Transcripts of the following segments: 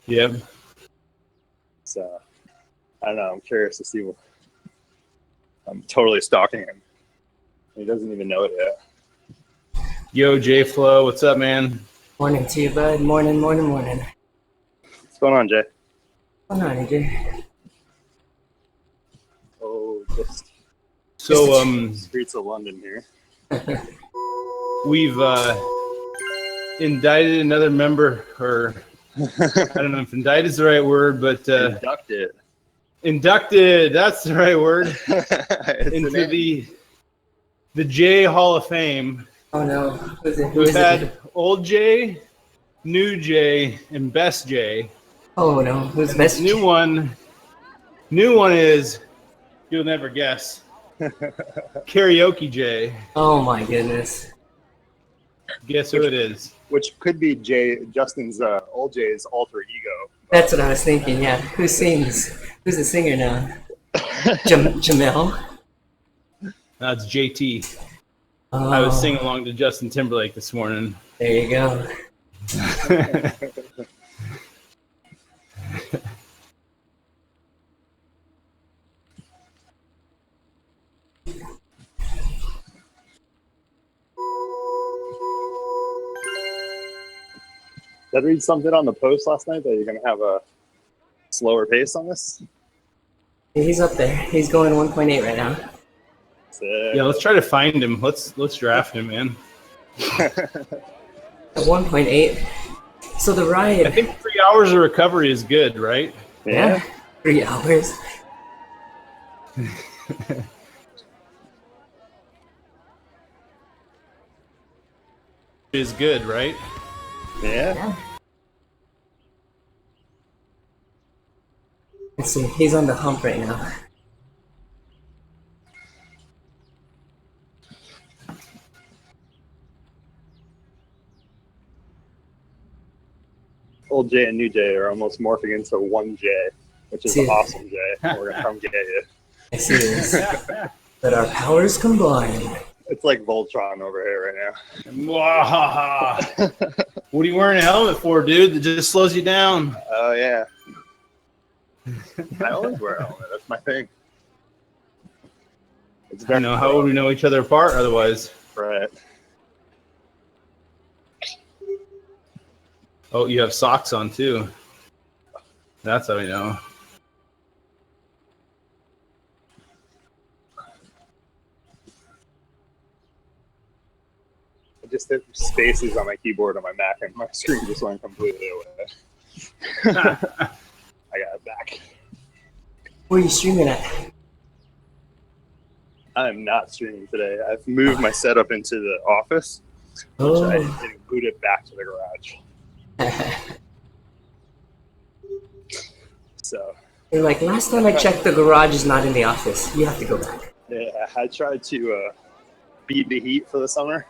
Yep. So I don't know. I'm curious to see what. I'm totally stalking him. He doesn't even know it yet. Yo, J Flow, what's up, man? Morning to you, bud. Morning. What's going on, Jay? What's going on, AJ? Oh, just streets of London here. We've indicted another member, or I don't know if indicted is the right word, but inducted, that's the right word, into the J Hall of Fame. Oh no, who is We've had it? Old J, New J, and Best J. Oh no, who's Best New one is, you'll never guess, Karaoke J. Oh my goodness. Guess who it is? Which could be Justin's Old J's alter ego. That's what I was thinking, yeah. Who sings? Who's the singer now? Jamel? That's JT. Oh, I was singing along to Justin Timberlake this morning. there you go. Did I read something on the post last night that you're going to have a slower pace on this? He's up there. He's going 1.8 right now. Yeah, let's try to find him. Let's draft him, man. 1.8. So the ride. I think 3 hours of recovery is good, right? Yeah. 3 hours. Is good, right? Yeah. Let's see. He's on the hump right now. Old J and New J are almost morphing into one J, which is an awesome J. We're going to come get you. Yes, it is. That our powers combine. It's like Voltron over here right now. What are you wearing a helmet for, dude? That just slows you down. Oh, yeah. I always wear a helmet. That's my thing. It's I know. How would we know each other apart otherwise? Right. Oh, you have socks on, too. That's how we know. I just hit spaces on my keyboard on my Mac, and my screen just went completely away. I got it back. Where are you streaming at? I'm not streaming today. I've moved my setup into the office, which I didn't boot it back to the garage. So You're like, last time I checked, the garage is not in the office. You have to go back. Yeah, I tried to beat the heat for the summer,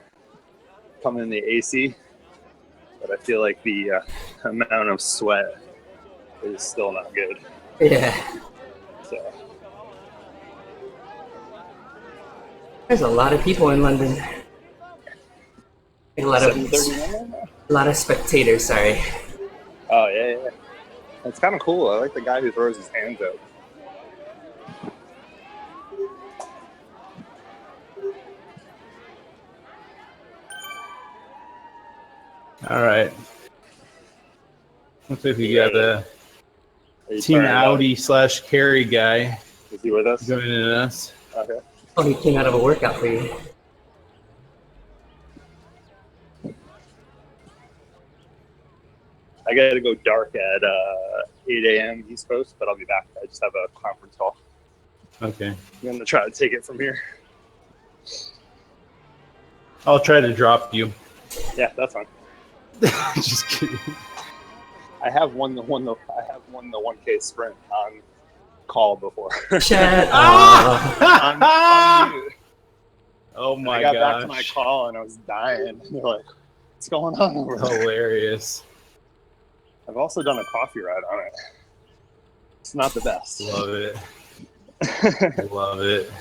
come in the AC, but I feel like the amount of sweat is still not good. Yeah. So there's a lot of people in London. A lot of spectators. Sorry. Oh yeah. It's kind of cool. I like the guy who throws his hands up. All right. Looks like we got the Team Audi / Carry guy. Is he with us? Joining us. Okay. Oh, he came out of a workout for you. I got to go dark at 8 a.m. East Coast, but I'll be back. I just have a conference call. Okay. I'm going to try to take it from here. I'll try to drop you. Yeah, that's fine. Just kidding. I have won the 1K sprint on call before. Shut up. on mute. Oh my gosh. I got gosh. back to my call and I was dying. They're like, what's going on over there? Hilarious. I've also done a coffee ride on it. It's not the best. Love it. Love it.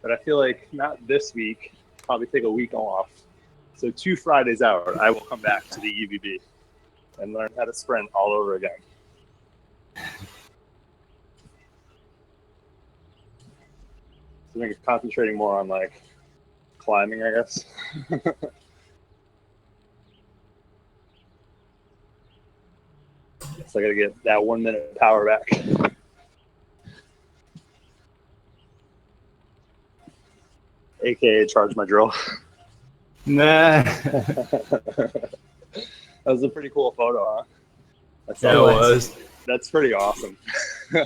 But I feel like not this week. Probably take a week off. So 2 Fridays out, I will come back to the EVB and learn how to sprint all over again. So I think concentrating more on like climbing, I guess. So I gotta get that 1 minute power back. AKA charge my drill. Nah. That was a pretty cool photo, huh? Yeah, it was. That's pretty awesome. I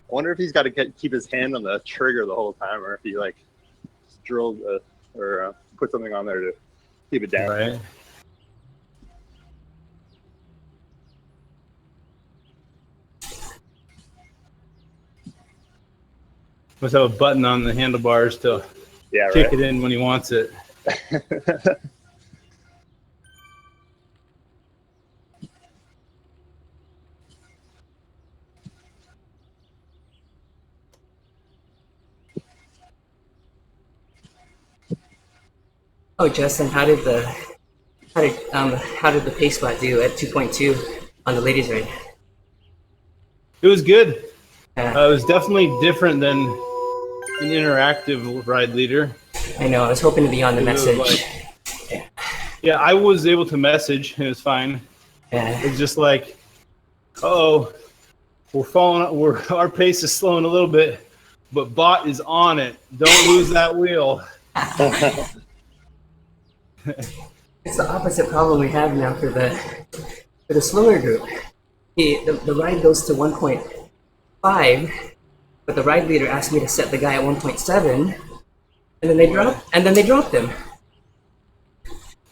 wonder if he's got to keep his hand on the trigger the whole time, or if he like drilled or put something on there to keep it down. Right. Must have a button on the handlebars to kick it in when he wants it. Oh, Justin, how did the pace spot do at 2.2 on the ladies' ride? It was good. It Yeah. was definitely different than an interactive ride leader. I know. I was hoping to be on the It was message. Yeah, I was able to message, and it was fine. Yeah. It's just like, oh, we're falling. Our pace is slowing a little bit, but Bot is on it. Don't lose that wheel. It's the opposite problem we have now for the slower group. The ride goes to 1.5, but the ride leader asked me to set the guy at 1.7, and then they dropped him.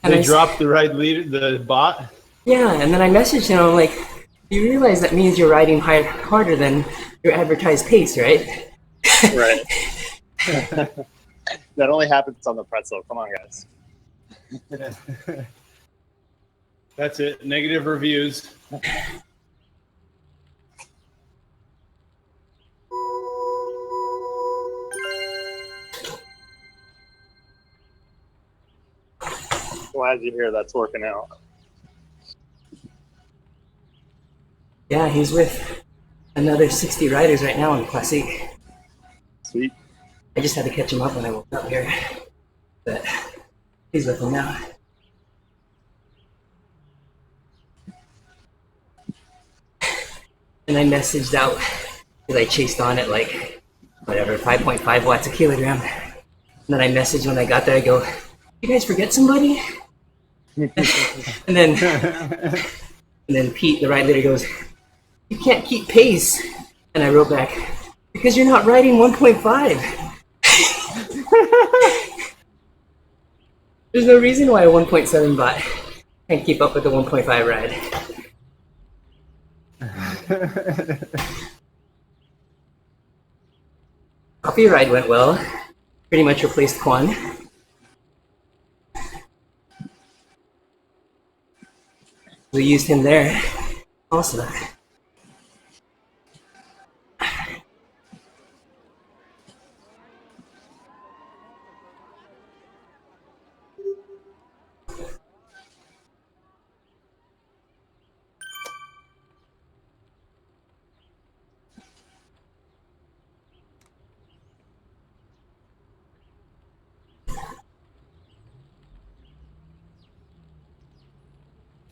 And They dropped the ride leader, the Bot. Yeah, and then I messaged him. I'm like, "You realize that means you're riding harder than your advertised pace, right?" Right. That only happens on the pretzel. Come on, guys. That's it. Negative reviews. Glad to hear that's working out. Yeah, he's with another 60 riders right now in Classic. Sweet. I just had to catch him up when I woke up here, but he's with them now. And I messaged out because I chased on at like whatever 5.5 watts a kilogram. And then I messaged when I got there. I go, "You guys forget somebody?" and then Pete, the ride leader, goes, "You can't keep pace." And I wrote back, "Because you're not riding 1.5. There's no reason why a 1.7 bot can't keep up with the 1.5 ride." Coffee ride went well. Pretty much replaced Quan. We used him there also.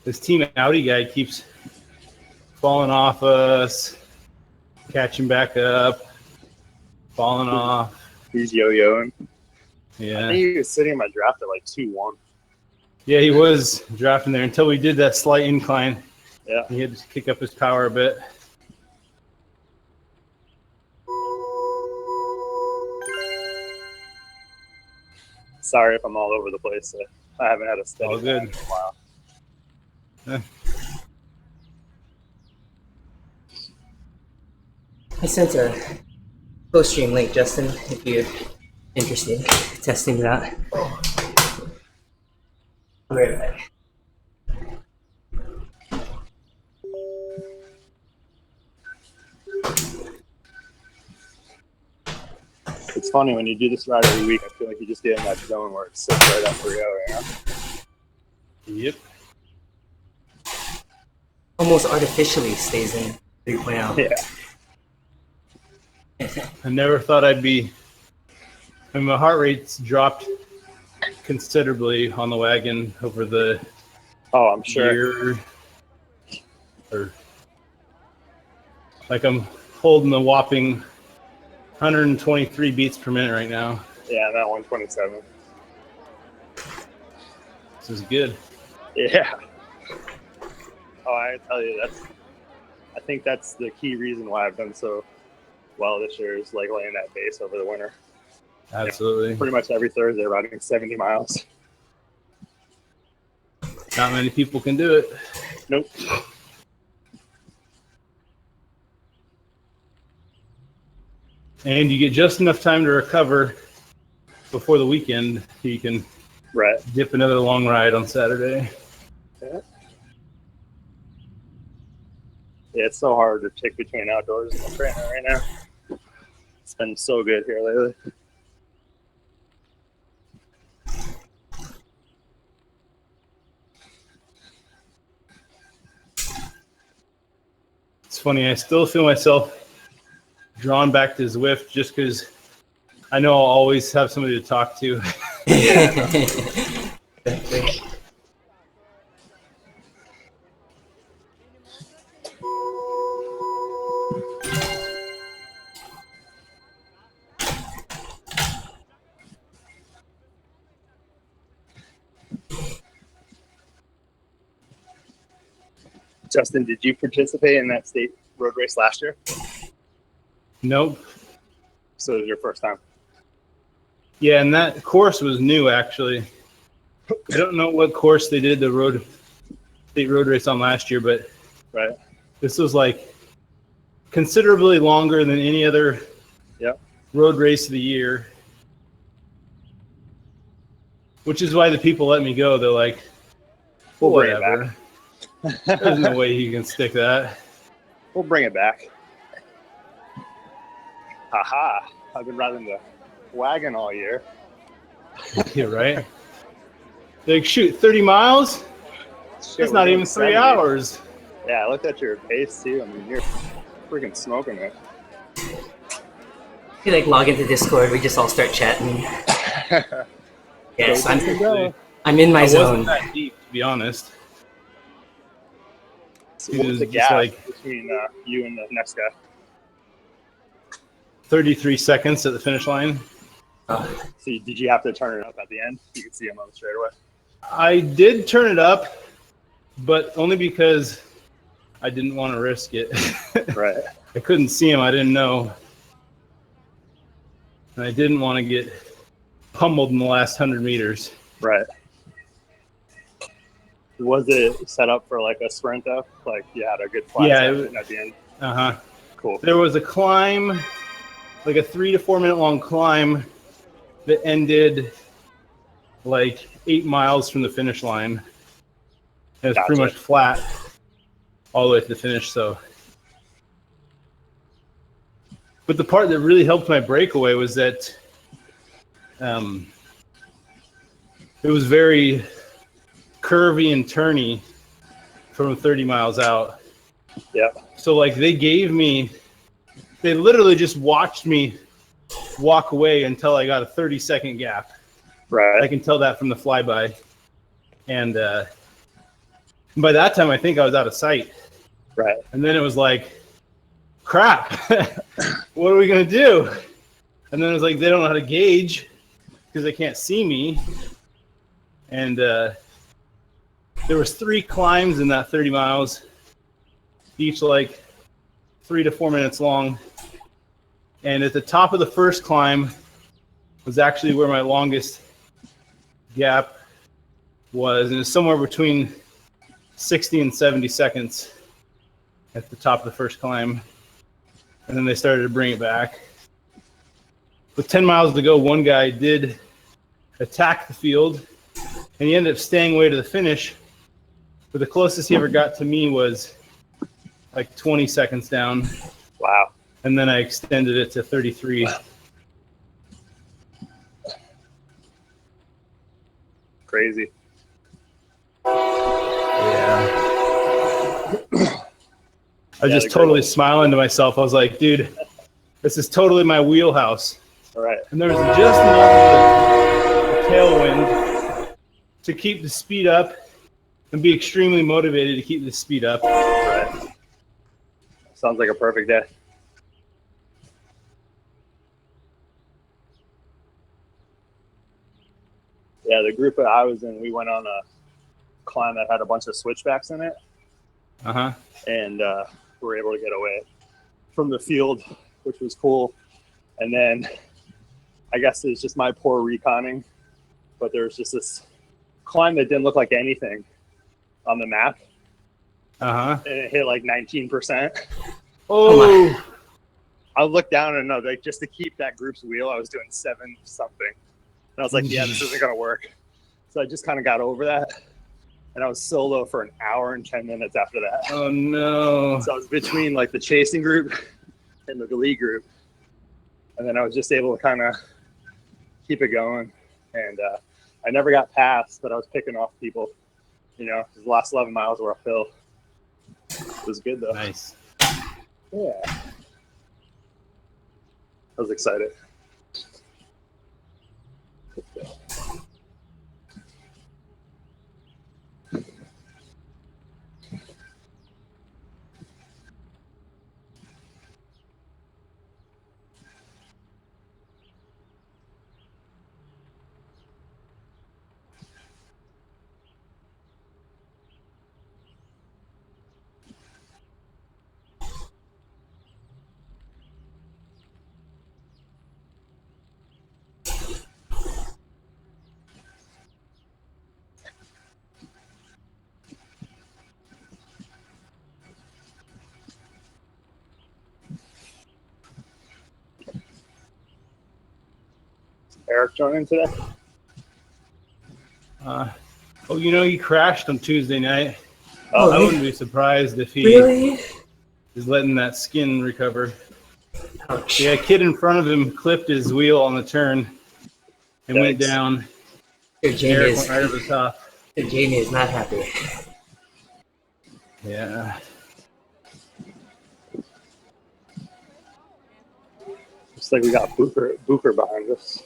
This Team Audi guy keeps falling off us, catching back up, falling off. He's yo-yoing. I Yeah. think he was sitting in my draft at like 2-1. Yeah, he was drafting there until we did that slight incline. Yeah. He had to kick up his power a bit. Sorry if I'm all over the place. I haven't had a steady All good. time in a while. I sent a post stream link, Justin, if you're interested in testing it out. I'll be right back. It's funny when you do this ride every week. I feel like you just get in that zone where it's sits right up for you. You know? Yep. Almost artificially stays in 3.0. Yeah. I never thought I'd be. I mean, my heart rate's dropped considerably on the wagon over the Oh, I'm sure. year. Or like I'm holding a whopping 123 beats per minute right now. Yeah, I'm at 127. This is good. Yeah. Oh, I tell you, I think that's the key reason why I've done so well this year is like laying that base over the winter. Absolutely. Pretty much every Thursday riding 70 miles. Not many people can do it. Nope. And you get just enough time to recover before the weekend. You can Right. dip another long ride on Saturday. Yeah. Yeah, it's so hard to pick between outdoors and the training right now. It's been so good here lately. It's funny, I still feel myself drawn back to Zwift just because I know I'll always have somebody to talk to. Justin, did you participate in that state road race last year? Nope. So it was your first time. Yeah, and that course was new actually. I don't know what course they did the state road race on last year, but Right. this was like considerably longer than any other road race of the year. Which is why the people let me go. They're like, We'll bring it whatever. back. There's no way you can stick that. We'll bring it back. Haha. I've been riding the wagon all year. Yeah, right? Like, shoot, 30 miles? Shit, That's we're not doing even 3 70. hours. Yeah, I looked at your pace too. I mean, you're freaking smoking it. We like log into Discord. We just all start chatting. Yes, I'm in my I zone. wasn't that deep, to be honest. So It what was was the just gap like between you and the next guy? 33 seconds at the finish line. So did you have to turn it up at the end? You could see him on the straightaway. I did turn it up, but only because I didn't want to risk it. Right. I couldn't see him. I didn't know. And I didn't want to get pummeled in the last 100 meters. Right. Was it set up for like a sprint though? Like you had a good flat section at the end? Uh-huh. Cool. There was a climb, like a 3 to 4 minute long climb that ended like 8 miles from the finish line. It was pretty much flat all the way to the finish. So, but the part that really helped my breakaway was that it was very curvy and turny from 30 miles out. Yeah. So like they literally just watched me walk away until I got a 30-second gap. Right. I can tell that from the flyby. And by that time, I think I was out of sight. Right. And then it was like, crap, what are we going to do? And then it was like, they don't know how to gauge because they can't see me. And there was 3 climbs in that 30 miles, each like 3 to 4 minutes long. And at the top of the first climb was actually where my longest gap was. And it was somewhere between 60 and 70 seconds at the top of the first climb. And then they started to bring it back. With 10 miles to go, one guy did attack the field, and he ended up staying away to the finish. But the closest he ever got to me was like 20 seconds down. Wow. And then I extended it to 33. crazy. Yeah. I was just totally smiling to myself. I was like, dude, this is totally my wheelhouse. All right. And there was just enough of a tailwind to keep the speed up and be extremely motivated to keep the speed up. Right. Sounds like a perfect day. Yeah, the group that I was in, we went on a climb that had a bunch of switchbacks in it. Uh-huh. And we were able to get away from the field, which was cool. And then I guess it's just my poor reconning, but there was just this climb that didn't look like anything on the map. Uh-huh. And it hit like 19%. Oh, I looked down and like just to keep that group's wheel, I was doing 7 something. And I was like, yeah, this isn't going to work. So I just kind of got over that. And I was solo for an hour and 10 minutes after that. oh no. So I was between like the chasing group and the lead group. And then I was just able to kind of keep it going. And I never got past, but I was picking off people. You know, the last 11 miles were uphill. It was good though. Nice. Yeah. I was excited. Eric joining today? Oh, you know, he crashed on Tuesday night. Oh, I wouldn't be surprised if he Really? is letting that skin recover. Ouch. Yeah, a kid in front of him clipped his wheel on the turn and went Yikes. down. Your Jamie Eric is, went right over the top. your Jamie is not happy. Yeah. Looks like we got Booker behind us.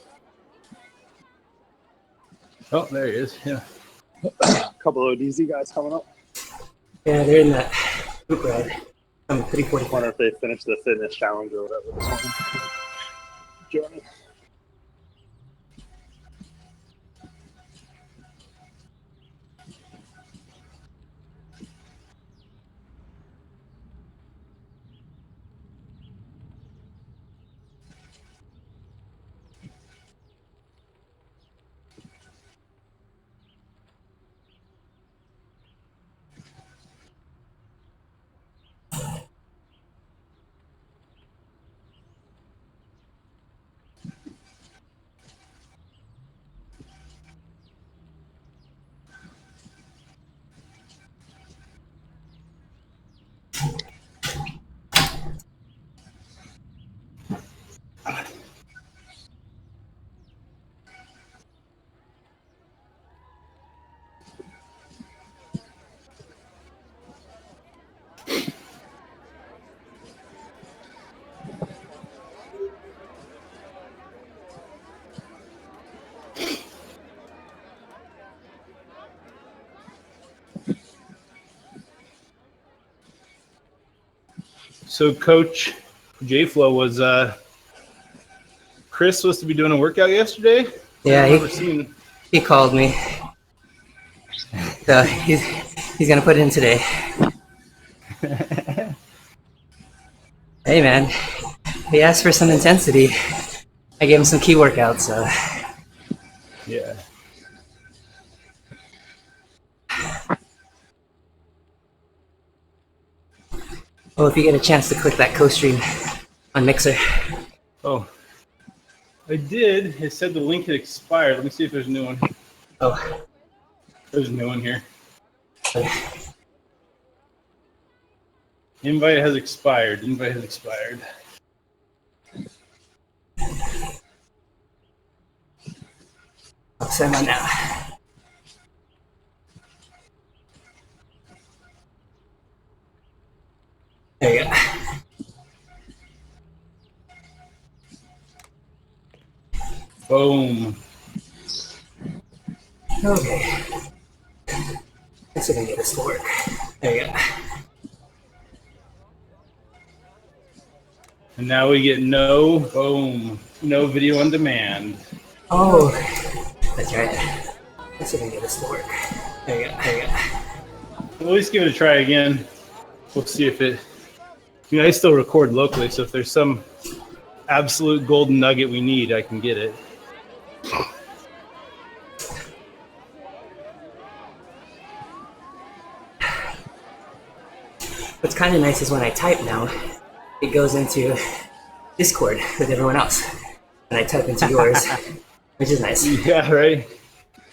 Oh, there he is. Yeah. A couple of ODZ guys coming up. Yeah, they're in that group ride. I'm 345. Wonder if they finished the fitness challenge or whatever this morning. Joining. So Coach J-Flow was Chris supposed to be doing a workout yesterday? Yeah, I remember seeing. he called me. So he's gonna put it in today. Hey man, he asked for some intensity. I gave him some key workouts, so Yeah. well, if you get a chance to click that co-stream on Mixer. Oh, I did. It said the link had expired. Let me see if there's a new one. Oh, There's a new one here. Invite has expired. Invite has expired. I'll send one now. There you go. Boom. Okay. Let's see if I can get this to work. There you go. And now we get no video on demand. Oh, that's right. Let's see if I can get this to work. There you go. There you go. We'll at least give it a try again. We'll see if it. I still record locally, so if there's some absolute golden nugget we need, I can get it. What's kind of nice is when I type now, it goes into Discord with everyone else, and I type into yours, which is nice. Yeah, right.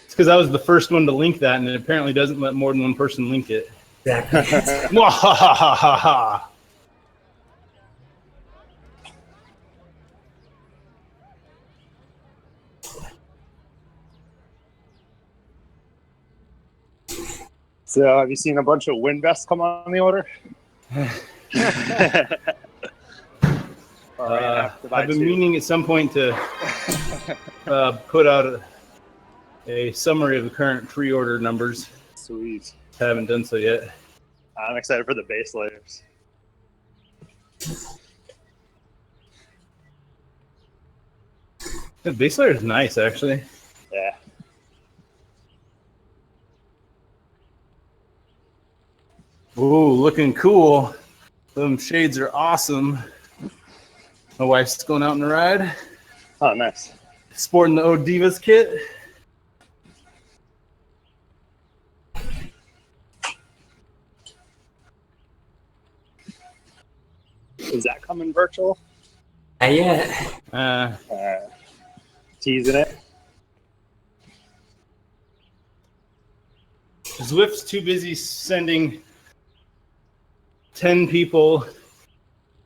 It's because I was the first one to link that, and it apparently doesn't let more than one person link it. Exactly. Mwahahaha. So, have you seen a bunch of wind vests come on the order? I've been meaning at some point to put out a summary of the current pre-order numbers. Sweet. Haven't done so yet. I'm excited for the base layers. The base layer is nice, actually. Yeah. Ooh, looking cool. Them shades are awesome. My wife's going out on a ride. Oh, nice. Sporting the ODZwifters kit. Is that coming virtual? Yeah. Teasing it. Zwift's too busy sending 10 people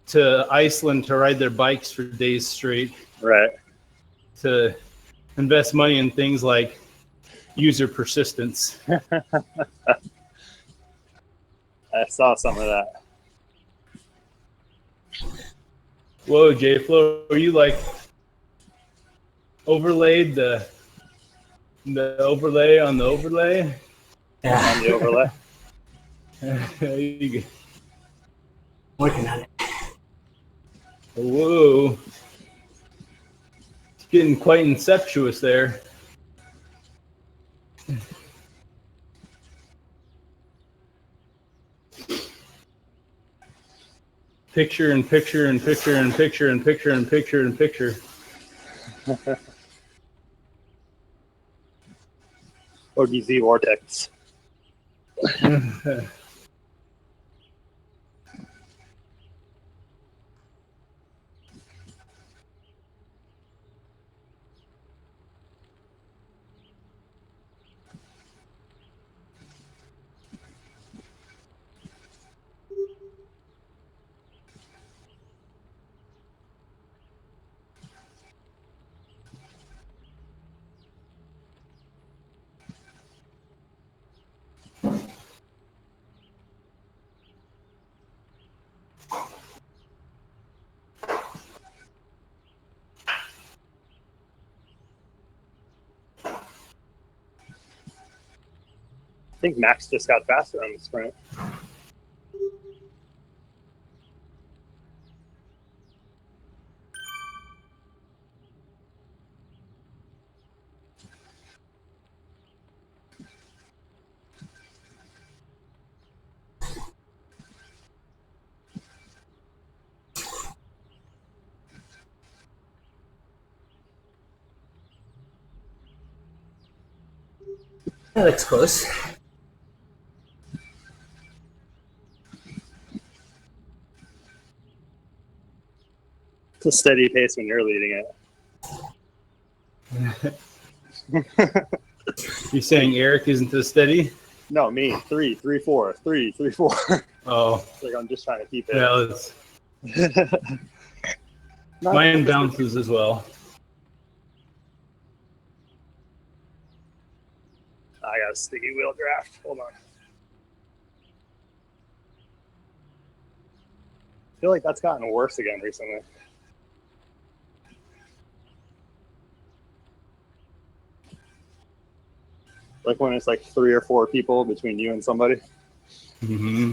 to Iceland to ride their bikes for days straight Right. to invest money in things like user persistence. I saw some of that. Whoa, J Flo, are you like overlaid the overlay on the overlay? Yeah. On the overlay. Working on it. Whoa. It's getting quite incestuous there. Picture and picture and picture and picture and picture and picture and picture. ODZ Vortex. I think Max just got faster on the sprint. That looks close. It's a steady pace when you're leading it. You saying Eric isn't as steady? No, me. 3, 3, 4, 3, 3, 4. Oh, Like I'm just trying to keep it. yeah. Mine bounces as well. I got a sticky wheel draft. Hold on. feel like that's gotten worse again recently. Like when it's like 3 or 4 people between you and somebody. Mm-hmm.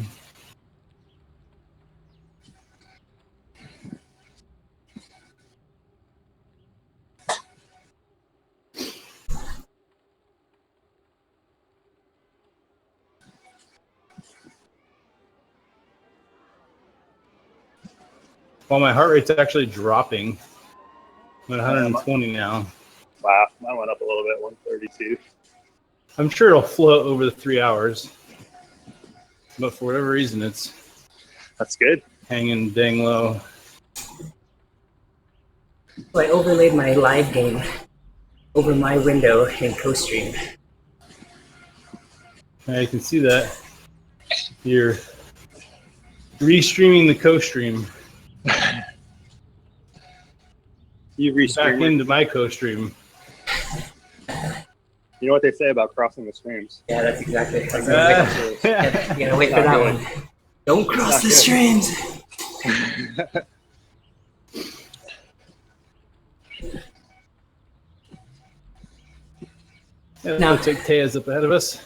Well, my heart rate's actually dropping. I'm at 120 now. Wow, mine went up a little bit, 132. I'm sure it'll float over the 3 hours, but for whatever reason, it's That's good. hanging dang low. So I overlaid my live game over my window in co-stream. Yeah, you can see that. You're restreaming the co-stream You back restream. into my co-stream. You know what they say about crossing the streams? Yeah, that's exactly. That's Uh, you gotta wait for that one. Don't cross the streams. Yeah, No. looks like Taya's up ahead of us.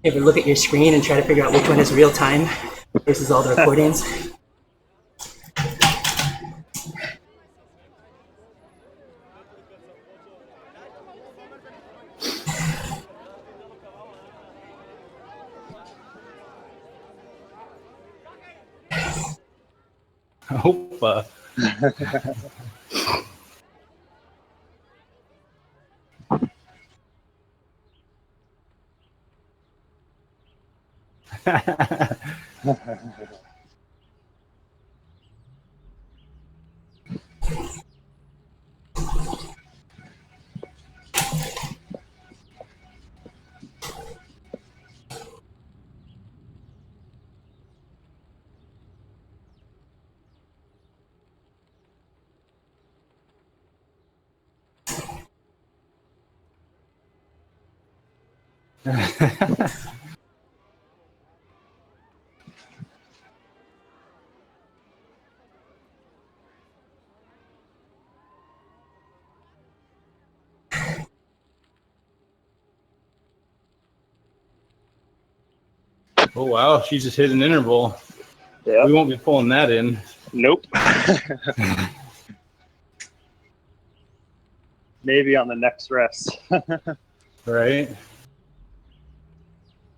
Ever look at your screen and try to figure out which one is real time versus all the recordings? I hope. Oh wow, she just hit an interval. Yeah. We won't be pulling that in. Nope. Maybe on the next rest. Right?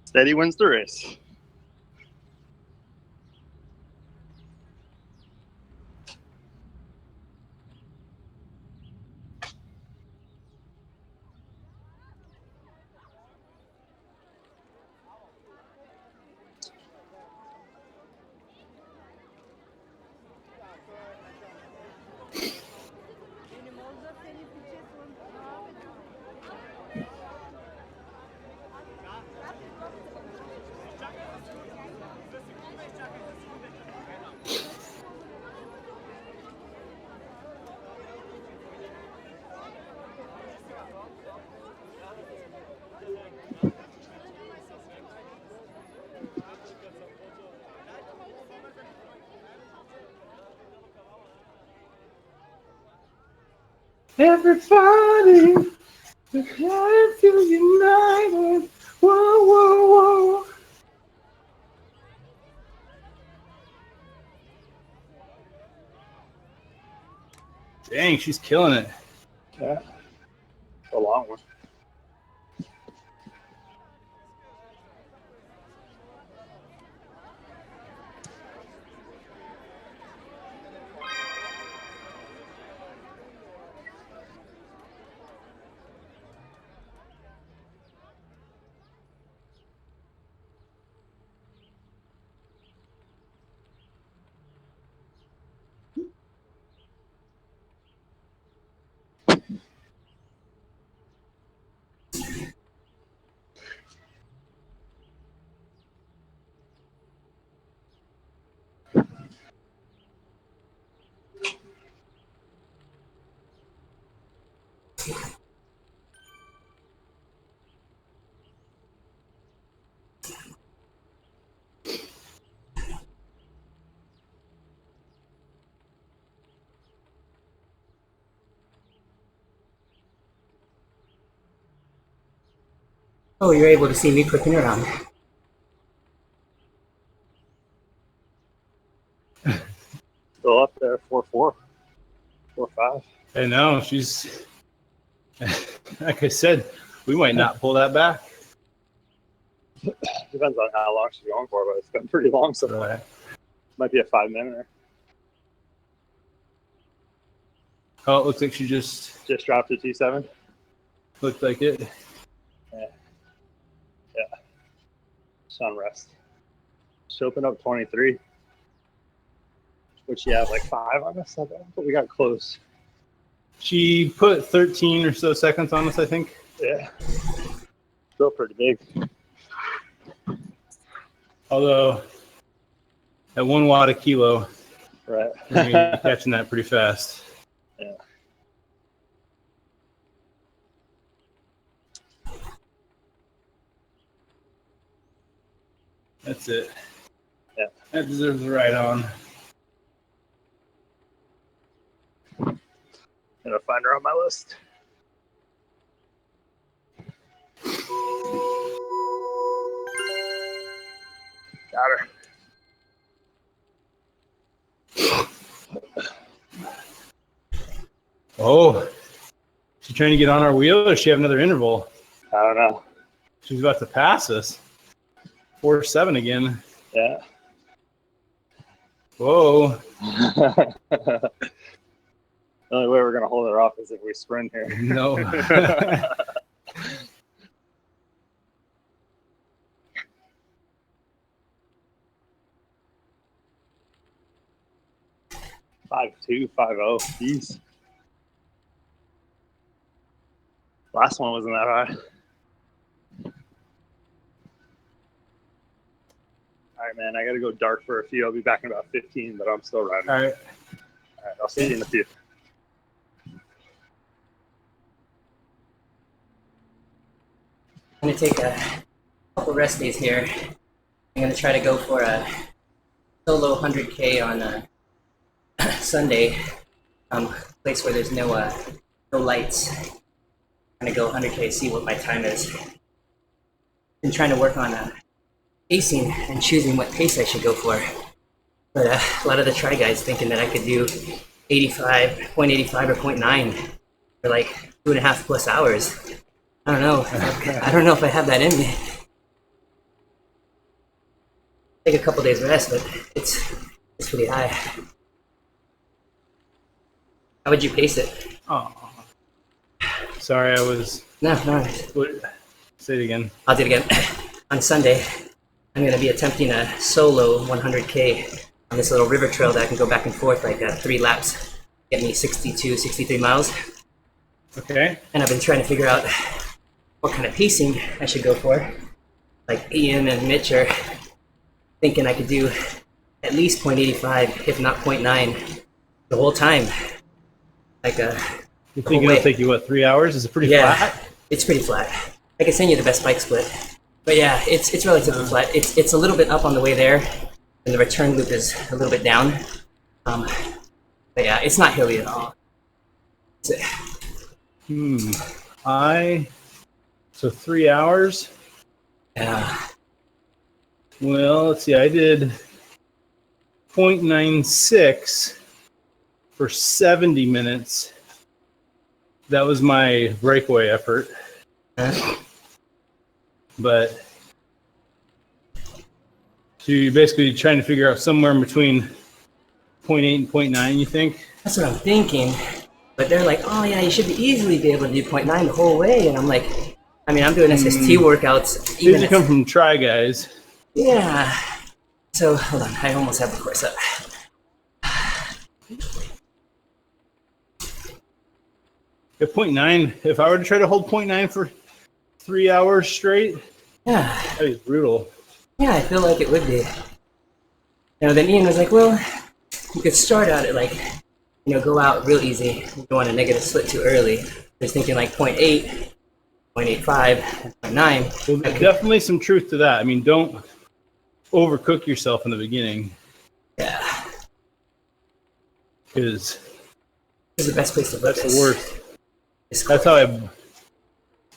Steady wins the race. Everybody, the time feels united. Whoa, whoa, whoa. Dang, she's killing it. Yeah. A long one. Oh, you're able to see me clicking around. Still up there, 4-4, 4-5. I know, she's, like I said, we might not pull that back. Depends on how long she's going for, but it's been pretty long so far. Might be a 5-minute. Oh, it looks like she just dropped to 2-7. looked like it. Yeah. She's on rest. She opened up 23. Would she have like 5 on us? But we got close. She put 13 or so seconds on us, I think. Yeah. Still pretty big. Although, at 1 watt a kilo, Right. you're catching that pretty fast. Yeah. That's it. Yeah. That deserves a ride on. Gonna find her on my list. Got her. Oh, she's trying to get on our wheel, or does she have another interval? I don't know. She's about to pass us. 4-7 again. Yeah. Whoa. The only way we're gonna hold her off is if we sprint here. No. 5-2, 5-0. Jeez. Last one wasn't that hard. All right, man. I gotta go dark for a few. I'll be back in about 15, but I'm still riding. All right. All right. I'll see you in a few. I'm gonna take a couple rest days here. I'm gonna try to go for a solo 100K on Sunday, place where there's no lights. I'm gonna go 100K, see what my time is. Been trying to work on pacing and choosing what pace I should go for. But a lot of the try guys thinking that I could do 0.85 or 0.9 for like 2.5 plus hours. I don't know. I don't know if I have that in me. Take a couple days rest, but it's pretty high. How would you pace it? Oh. Sorry, I was. No. What? Say it again. I'll do it again. On Sunday, I'm going to be attempting a solo 100K on this little river trail that I can go back and forth like 3 laps. Get me 62, 63 miles. Okay. And I've been trying to figure out what kind of pacing I should go for. Like Ian and Mitch are thinking I could do at least 0.85, if not 0.9, the whole time. Like You think it'll take you, what, 3 hours? Is it pretty flat? It's pretty flat. I can send you the best bike split. But yeah, it's relatively flat. It's a little bit up on the way there, and the return loop is a little bit down. But yeah, it's not hilly at all. So 3 hours? Yeah. Well, let's see. I did 0.96 for 70 minutes. That was my breakaway effort. But so you're basically trying to figure out somewhere in between 0.8 and 0.9, you think? That's what I'm thinking. But they're like, oh yeah, you should easily be able to do 0.9 the whole way. And I'm like, I mean, I'm doing SST workouts. These are come from Try Guys. Yeah. So, hold on. I almost have the course up. At 0.9, if I were to try to hold 0.9 for 3 hours straight, Yeah. that'd be brutal. Yeah, I feel like it would be. You know, then Ian was like, well, you could start out at like, you know, go out real easy. You don't want a negative split too early. I was thinking like 0.8, 0.85, 0.9. Well, definitely some truth to that. I mean, don't overcook yourself in the beginning. Yeah. Because This is the best place to that's focus. the worst. This That's course. how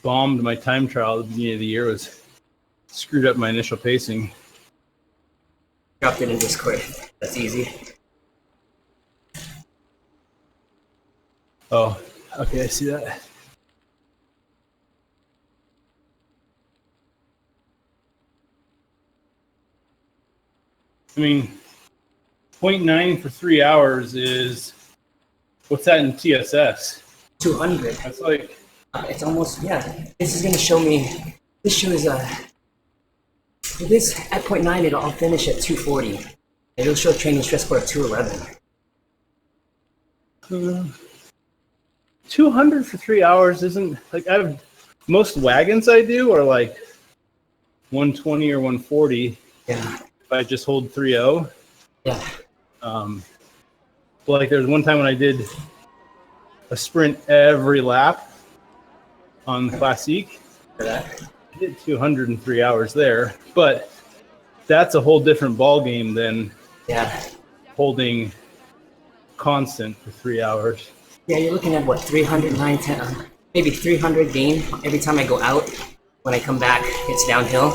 bombed my time trial at the beginning of the year. Was screwed up my initial pacing. Dropped it in Discord. That's easy. Oh, okay, I see that. I mean, 0.9 for 3 hours is, what's that in TSS? 200. That's like, It's almost, yeah. This is going to show me, this shows, this at 0.9, I'll finish at 240. It'll show training stress score of 211. 200 for 3 hours isn't, like, most wagons I do are like 120 or 140. Yeah. If I just hold 3-0. Yeah. But like there was one time when I did a sprint every lap on Classique. I did 200 in 3 hours there, but that's a whole different ball game than holding constant for 3 hours. Yeah, you're looking at what, 300, 910, maybe 300 gain every time I go out. When I come back, it's downhill.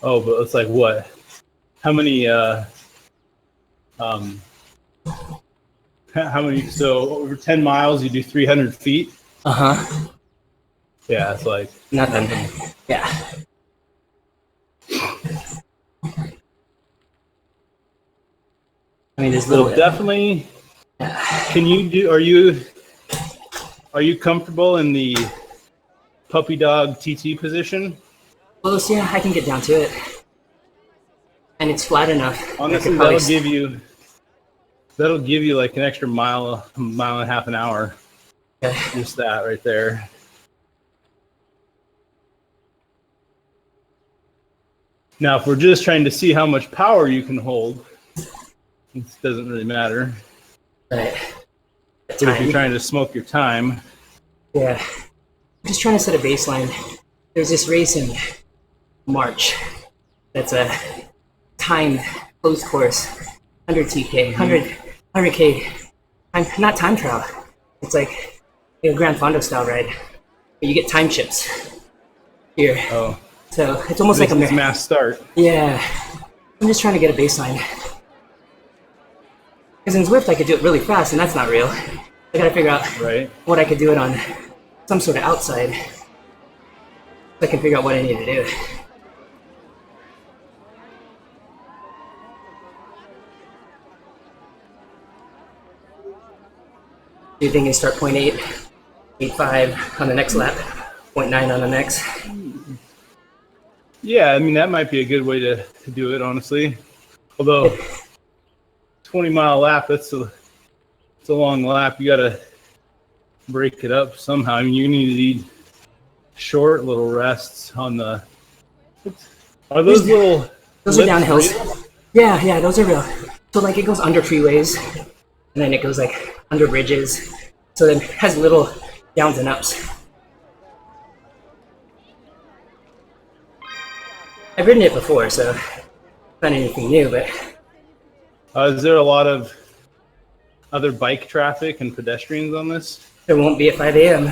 Oh, but it's like what? How many? How many? So over 10 miles, you do 300 feet. Yeah, it's like Nothing. Yeah. I mean, there's little. definitely. Can you do? Are you comfortable in the puppy dog TT position? Close, yeah, I can get down to it. And it's flat enough. Honestly, that'll give you like an extra mile and a half an hour. Okay. Just that right there. Now, if we're just trying to see how much power you can hold, it doesn't really matter. Right. But if you're trying to smoke your time. Yeah. I'm just trying to set a baseline. There's this race in March that's a timed closed course, 100 TK, 100K, not time trial. It's like a Grand Fondo style ride. But you get time chips here. Oh. So it's almost like a mass start. Yeah. I'm just trying to get a baseline. Because in Zwift I could do it really fast, and that's not real. I gotta figure out what I could do it on some sort of outside. So I can figure out what I need to do. Do you think you start 0.8, 0.85 on the next lap, 0.9 on the next? Yeah, I mean, that might be a good way to do it, honestly. Although, 20-mile lap, it's a long lap. You got to break it up somehow. I mean, you need short little rests on the... Are those little... Those are downhills. Yeah, those are real. So, like, it goes under freeways, and then it goes, like, under bridges. So then it has little downs and ups. I've ridden it before, so not anything new, but... is there a lot of other bike traffic and pedestrians on this? There won't be at 5 a.m.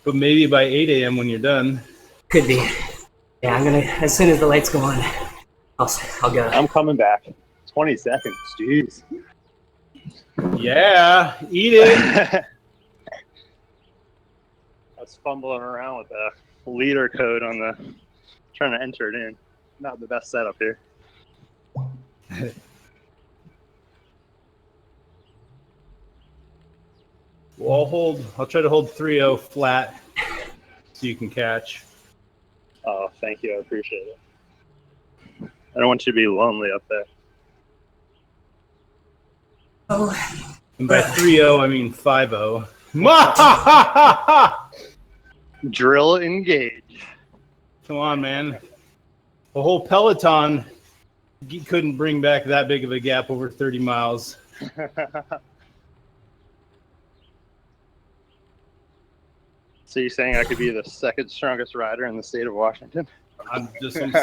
But maybe by 8 a.m. when you're done. Could be. Yeah, I'm gonna, as soon as the lights go on, I'll go. I'm coming back. 20 seconds, jeez. Yeah, eat it. I was fumbling around with the leader code on trying to enter it in. Not the best setup here. Well, I'll try to hold 3-0 flat so you can catch. Oh, thank you. I appreciate it. I don't want you to be lonely up there. Oh. And by 3-0, I mean 5-0. Drill engage. Come on, man. The whole peloton couldn't bring back that big of a gap over 30 miles. So you're saying I could be the second strongest rider in the state of Washington? I'm just saying.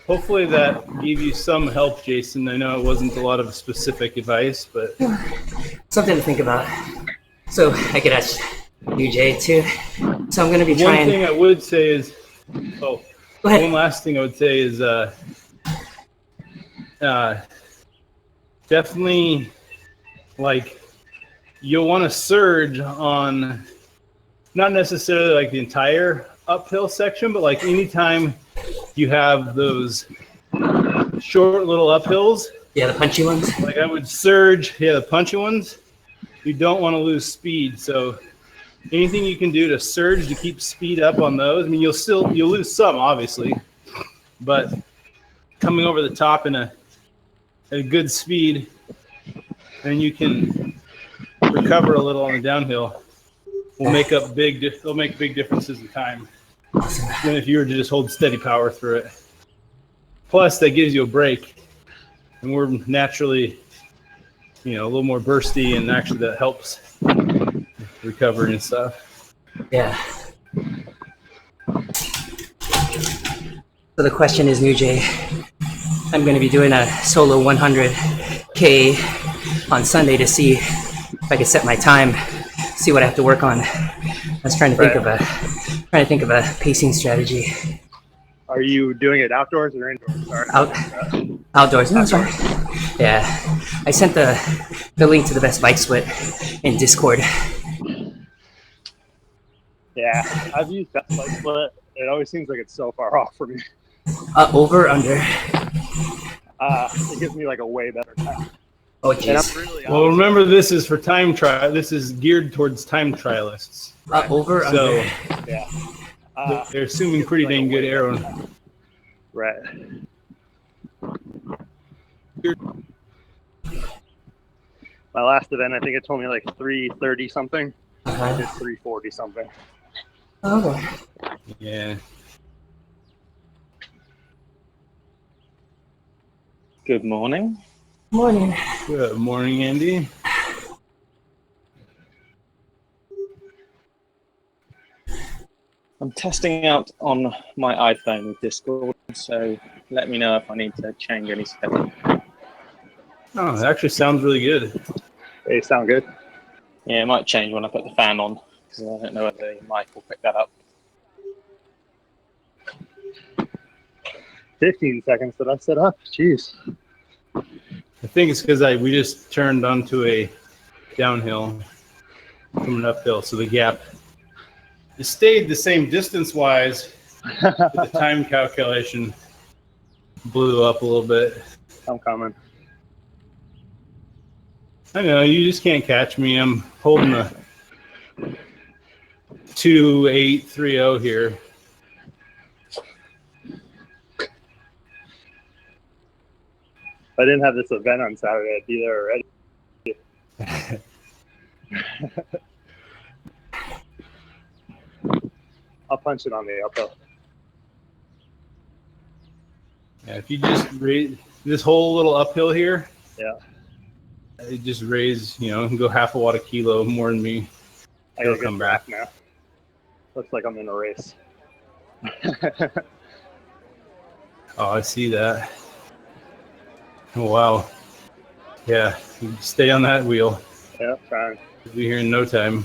Hopefully that gave you some help, Jason. I know it wasn't a lot of specific advice, but Something to think about. So I could ask you, Jay, too. So I'm going to be trying. one thing I would say is, Go ahead. one last thing I would say is definitely, like, you'll want to surge on not necessarily like the entire uphill section, but like anytime you have those short little uphills. Yeah, the punchy ones. Like I would surge, the punchy ones. You don't want to lose speed, so anything you can do to surge to keep speed up on those. I mean, you'll lose some, obviously, but coming over the top in a good speed, then you can recover a little on the downhill. Will make big differences in time than if you were to just hold steady power through it. Plus, that gives you a break, and we're naturally, a little more bursty, and actually that helps recovery and stuff. Yeah. So the question is, New Jay, I'm going to be doing a solo 100K on Sunday to see if I can set my time, see what I have to work on. I was trying to think of a pacing strategy. Are you doing it outdoors or indoors? Sorry. Outdoors. No, sorry. Yeah. I sent the link to the best bike split in Discord. Yeah, I've used that bike split. It always seems like it's so far off for me. Over, under. It gives me like a way better time. Oh, And I'm jeez. really Well, remember, this is for time trial. This is geared towards time trialists. Over, So under. yeah. they're assuming pretty dang good aero. Right. My last event, I think it told me like 330 something. Uh-huh. It's 340 something. Okay. Yeah. Good morning. Morning. Good morning, Andy. I'm testing out on my iPhone with Discord, so let me know if I need to change any settings. Oh, it actually sounds really good. They sound good. Yeah, it might change when I put the fan on, because I don't know whether the mic will pick that up. 15 seconds that I set up. Jeez. I think it's because we just turned onto a downhill from an uphill, so the gap it stayed the same distance-wise, but the time calculation blew up a little bit. I'm coming. I know, you just can't catch me. I'm holding a 2.830 here. If I didn't have this event on Saturday, I'd be there already. I'll punch it on the uphill. Yeah, if you just raise this whole little uphill here, Yeah. it just raise, and go half a watt a kilo more than me. I It'll gotta come get back. back now. Looks like I'm in a race. Oh, I see that. Oh, wow. Yeah, you stay on that wheel. Yeah, trying. We'll be here in no time.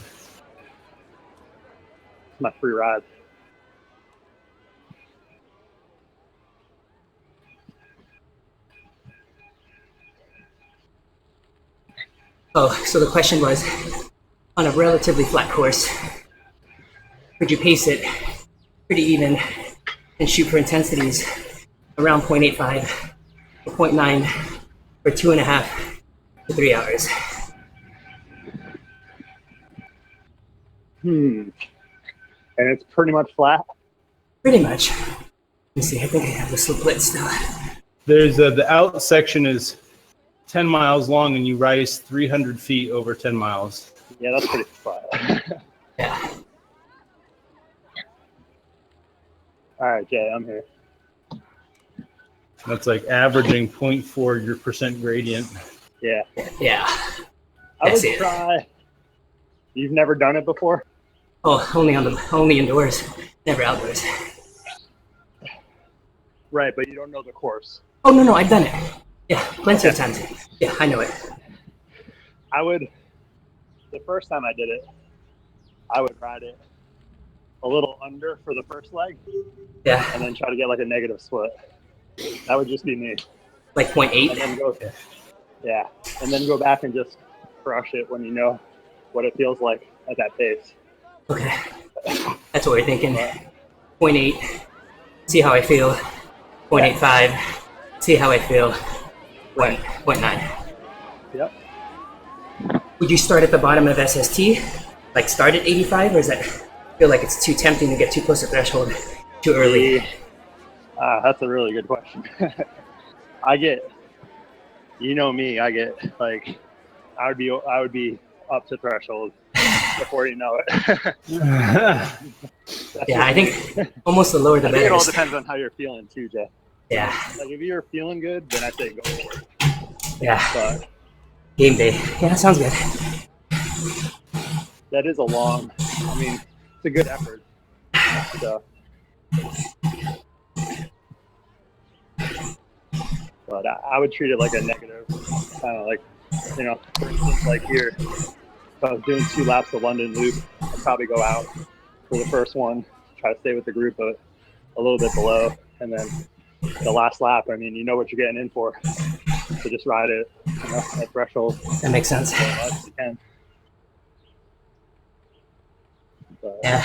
My free ride. Oh, so the question was, on a relatively flat course, could you pace it pretty even and shoot for intensities around 0.85 or 0.9 for 2.5 to 3 hours? And it's pretty much flat. Pretty much. Let me see, I think I have the split still. There's the out section is 10 miles long, and you rise 300 feet over 10 miles. Yeah, that's pretty flat. Yeah. All right, Jay, I'm here. That's like averaging 0.4 your percent gradient. Yeah. Yeah. I That's would it. try. You've never done it before? Oh, only indoors, never outdoors. Right, but you don't know the course. Oh no, I've done it. Yeah, plenty of times. Yeah, I know it. I would, the first time I did it, I would ride it a little under for the first leg Yeah, and then try to get like a negative split. That would just be me. like 0.8. And then go, yeah, and then go back and just crush it when you know what it feels like at that pace. Okay, that's what we're thinking. 0.8. See how I feel. 0.85. See how I feel. 0.9. Yep. Would you start at the bottom of SST? Like start at 85, or does that feel like it's too tempting to get too close to threshold too early? That's a really good question. I get, you know me, I get like, I would be up to threshold before you know it. Yeah, I think almost the lower the I think better. it all depends on how you're feeling too, Jay. Yeah, Like if you're feeling good, then I say go for it. yeah. But Game day. Yeah, that sounds good. that is a long, I mean, it's a good effort. So, but I would treat it like a negative, kind of like, you know, for instance, like here, if I was doing 2 laps of London Loop, I'd probably go out for the first one, try to stay with the group a little bit below, and then the last lap, I mean, you know what you're getting in for. So just ride it, you know, at threshold. That makes sense. As much as you can. But Yeah.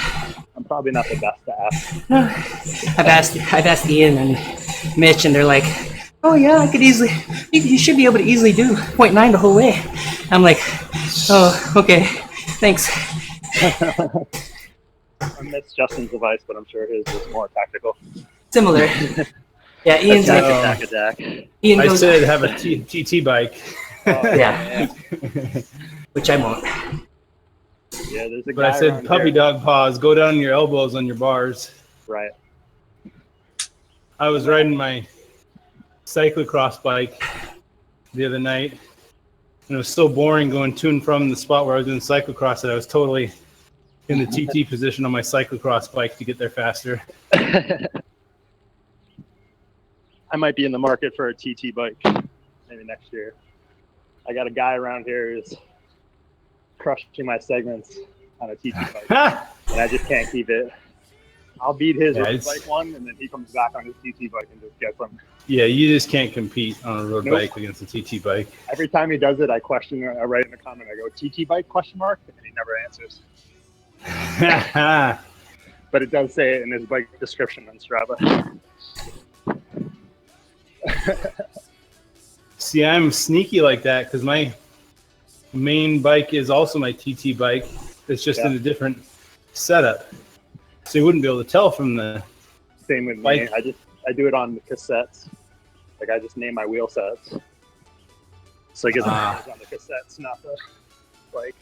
I'm probably not the best to ask. No, I've asked Ian and Mitch, and they're like, "Oh yeah, I could easily. You should be able to easily do 0.9 the whole way." I'm like, "Oh, okay, thanks." I miss Justin's advice, but I'm sure his was more tactical. Similar. Yeah, Ian's like, Attack. Ian I goes, said have a TT bike. yeah, which I won't. Yeah, there's a guy But I said around puppy here. dog paws, go down on your elbows on your bars. Right. I was riding my cyclocross bike the other night, and it was so boring going to and from the spot where I was doing cyclocross that I was totally in the TT position on my cyclocross bike to get there faster. I might be in the market for a TT bike maybe next year. I got a guy around here who's crushing my segments on a TT bike, and I just can't keep it. I'll beat his road bike one, and then he comes back on his TT bike and just gets them. Yeah, you just can't compete on a road bike against a TT bike. Every time he does it, I write in the comment, I go, TT bike, ? And he never answers. But it does say it in his bike description on Strava. See, I'm sneaky like that because my main bike is also my TT bike. It's just in a different setup. So you wouldn't be able to tell from the Same with bike. me. I do it on the cassettes. Like I just name my wheel sets. So it gets on the cassettes, not the bike.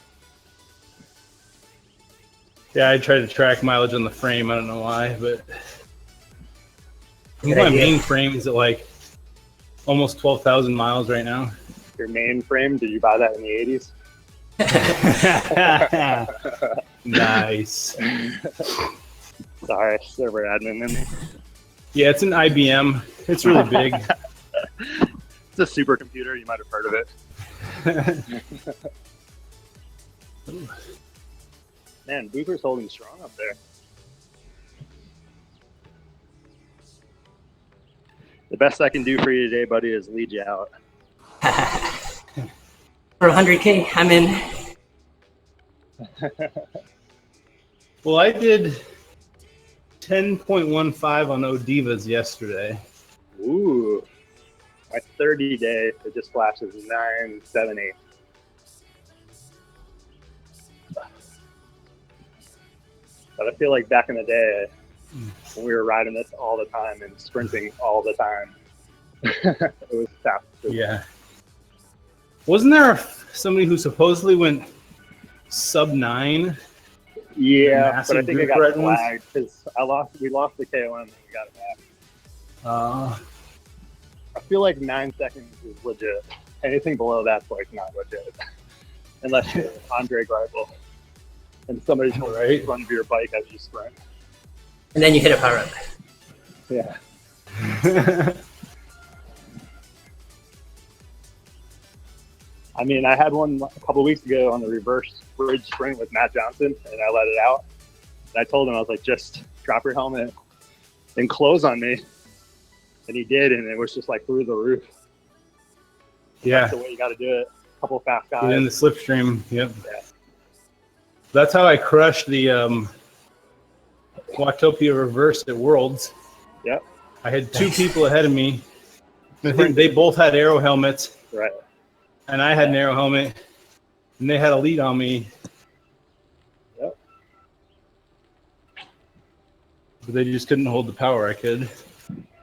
Yeah, I try to track mileage on the frame. I don't know why, but I think Good my idea. main frame is at like almost 12,000 miles right now. Your main frame, did you buy that in the 80s? Nice. Sorry, server admin in me. Yeah, it's an IBM. It's really big. It's a supercomputer. You might have heard of it. Man, Booker's holding strong up there. The best I can do for you today, buddy, is lead you out. For 100K, I'm in. Well, I did 10.15 on ODZwifters yesterday. Ooh. My 30 day, it just flashes 978. But I feel like back in the day, when we were riding this all the time and sprinting all the time, it was fast. Yeah. Wasn't there somebody who supposedly went sub 9 Yeah, massive but I think it group got red ones? flagged because we lost the KOM and we got it back. I feel like 9 seconds is legit. Anything below that's like not legit. Unless you're Andre Greipel and somebody's Right. in front of your bike as you sprint. And then you hit a power up. Yeah. I mean, I had one a couple weeks ago on the reverse bridge sprint with Matt Johnson, and I let it out. And I told him, I was like, just drop your helmet and close on me. And he did, and it was just like through the roof. Yeah. That's the way you got to do it. A couple fast guys. Get in the slipstream. Yep. Yeah. That's how I crushed the Watopia reverse at Worlds. Yep. I had 2 people ahead of me. I think they both had arrow helmets. Right. And I had an arrow helmet, and they had a lead on me. Yep. But they just couldn't hold the power I could.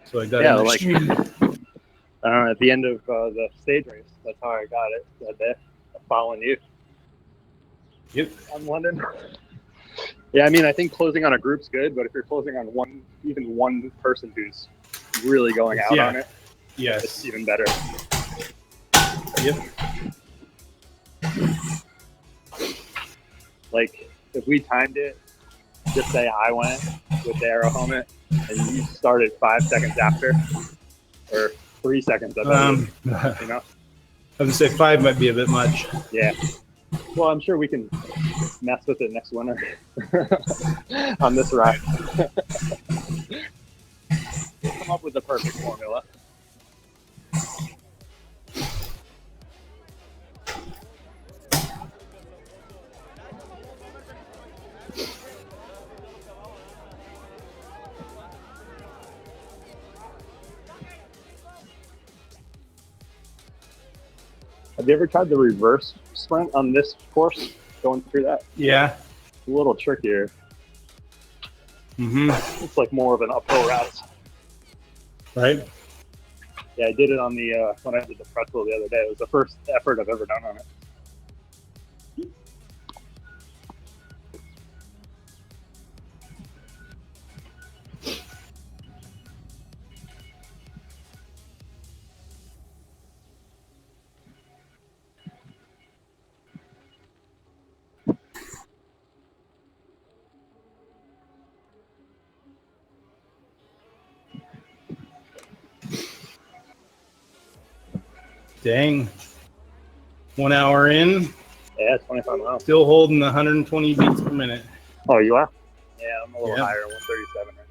So I got Yeah, like at the end of the stage race, that's how I got it that day, following you. Yep. I'm London. Yeah, I mean, I think closing on a group's good, but if you're closing on even one person who's really going out on it, Yes. it's even better. Yep. Like, if we timed it, just say I went with the arrow helmet, and you started 5 seconds after, or 3 seconds after, you know? I was gonna say 5 might be a bit much. Yeah. Well, I'm sure we can mess with it next winter on this ride. We'll come up with the perfect formula. Have you ever tried the reverse sprint on this course? Going through that? Yeah. It's a little trickier. Mm-hmm. It's like more of an uphill route. Right. Yeah, I did it on the when I did the pretzel the other day. It was the first effort I've ever done on it. Dang. 1 hour in, Yeah, 25 miles. still holding 120 beats per minute. Oh, you are? Yeah, I'm a little Yeah. higher, 137 right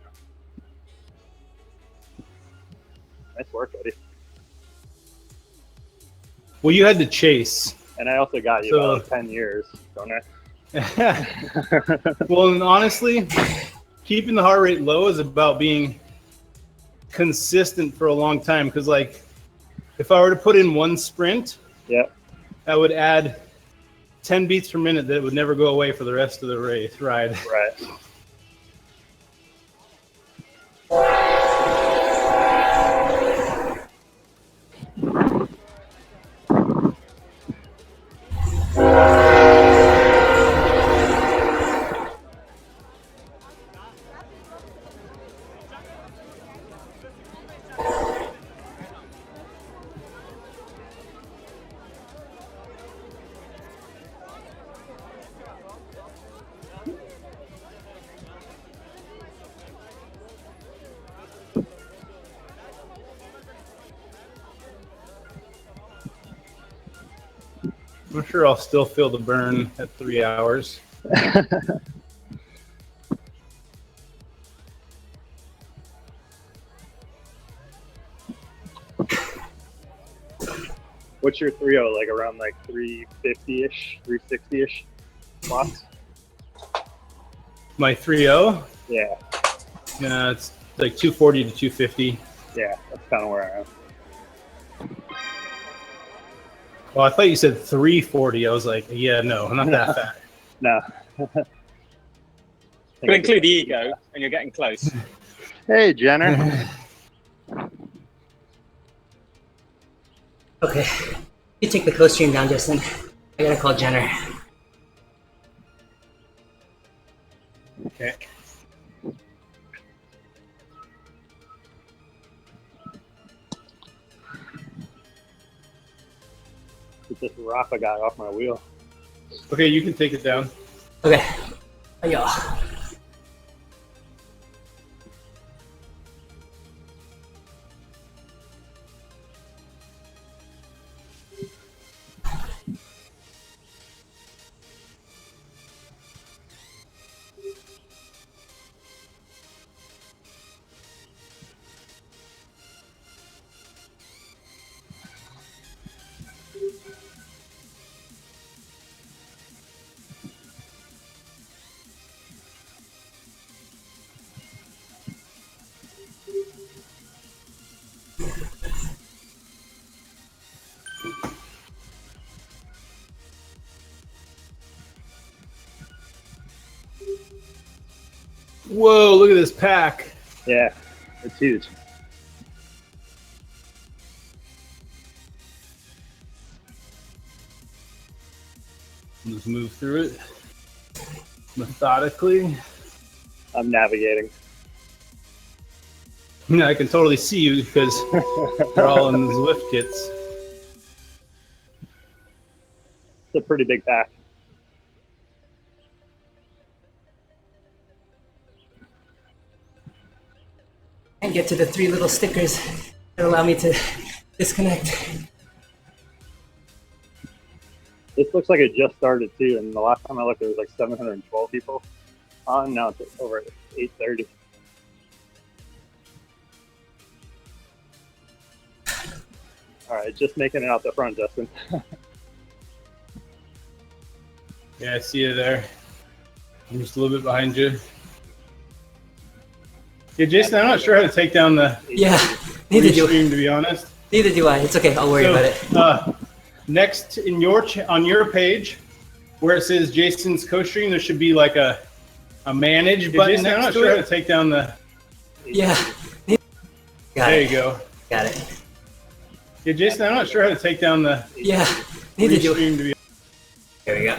now. Nice work, buddy. Well, you had to chase. And I also got you So- about 10 years, don't I? Well, and honestly, keeping the heart rate low is about being consistent for a long time. Because, like, if I were to put in one sprint, Yeah. I would add 10 beats per minute that would never go away for the rest of the ride. Right. I'm sure I'll still feel the burn at 3 hours. What's your 3.0, like around like 350-ish, 360-ish watts? My 3.0, Yeah. it's like 240 to 250. Yeah, that's kind of where I am. Well, I thought you said 340. I was like, yeah, no, not that fat. No. You include the ego, and you're getting close. Hey, Jenner. Okay. You take the co-stream down, Justin. I gotta call Jenner. Could just wrap a guy off my wheel. Okay, you can take it down. Okay. Yeah. Whoa, look at this pack. Yeah, it's huge. Just move through it methodically. I'm navigating. Yeah, I can totally see you because they're all in the Zwift kits. It's a pretty big pack. And get to the 3 little stickers that allow me to disconnect. This looks like it just started too, and the last time I looked, there was like 712 people on. Now it's over at 830. All right, just making it out the front, Justin. Yeah, I see you there. I'm just a little bit behind you. Yeah, Jason, I'm not sure how to take down the Yeah, neither do I. stream, to be honest. Neither do I. It's okay. I'll worry about it. Next, in your on your page, where it says Jason's co-stream, there should be like a manage button. Jason, I'm not sure how to take down the. Yeah. Got There it. you go. Got it. Yeah, Jason, I'm not sure how to take down the Yeah. Neither do I. stream, to be. There we go.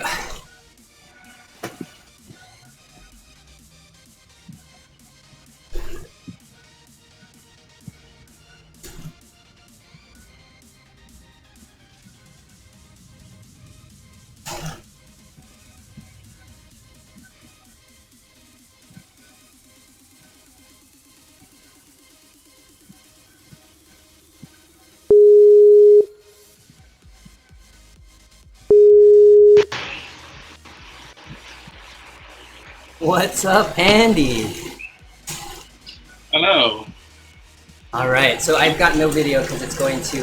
What's up, Andy? Hello. All right, so I've got no video because it's going to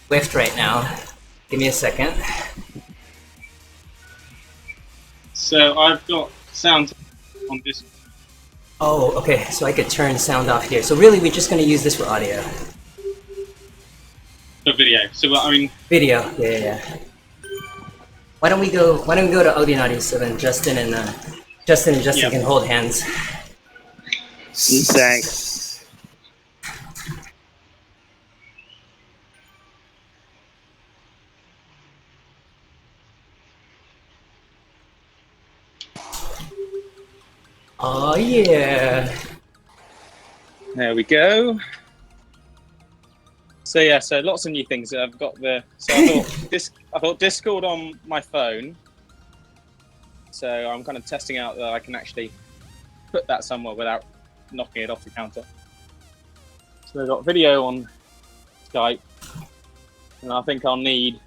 Zwift right now. Give me a second. So I've got sound on this. Oh, okay, so I could turn sound off here. So really, we're just going to use this for audio. For video. So I mean, Video, yeah. Why don't we go to Odinati so then Justin and Justin Yeah. can hold hands. Thanks. Oh yeah. There we go. So yeah, so lots of new things. I've got the I thought Discord on my phone. So I'm kind of testing out that I can actually put that somewhere without knocking it off the counter. So I've got video on Skype, and I think I'll need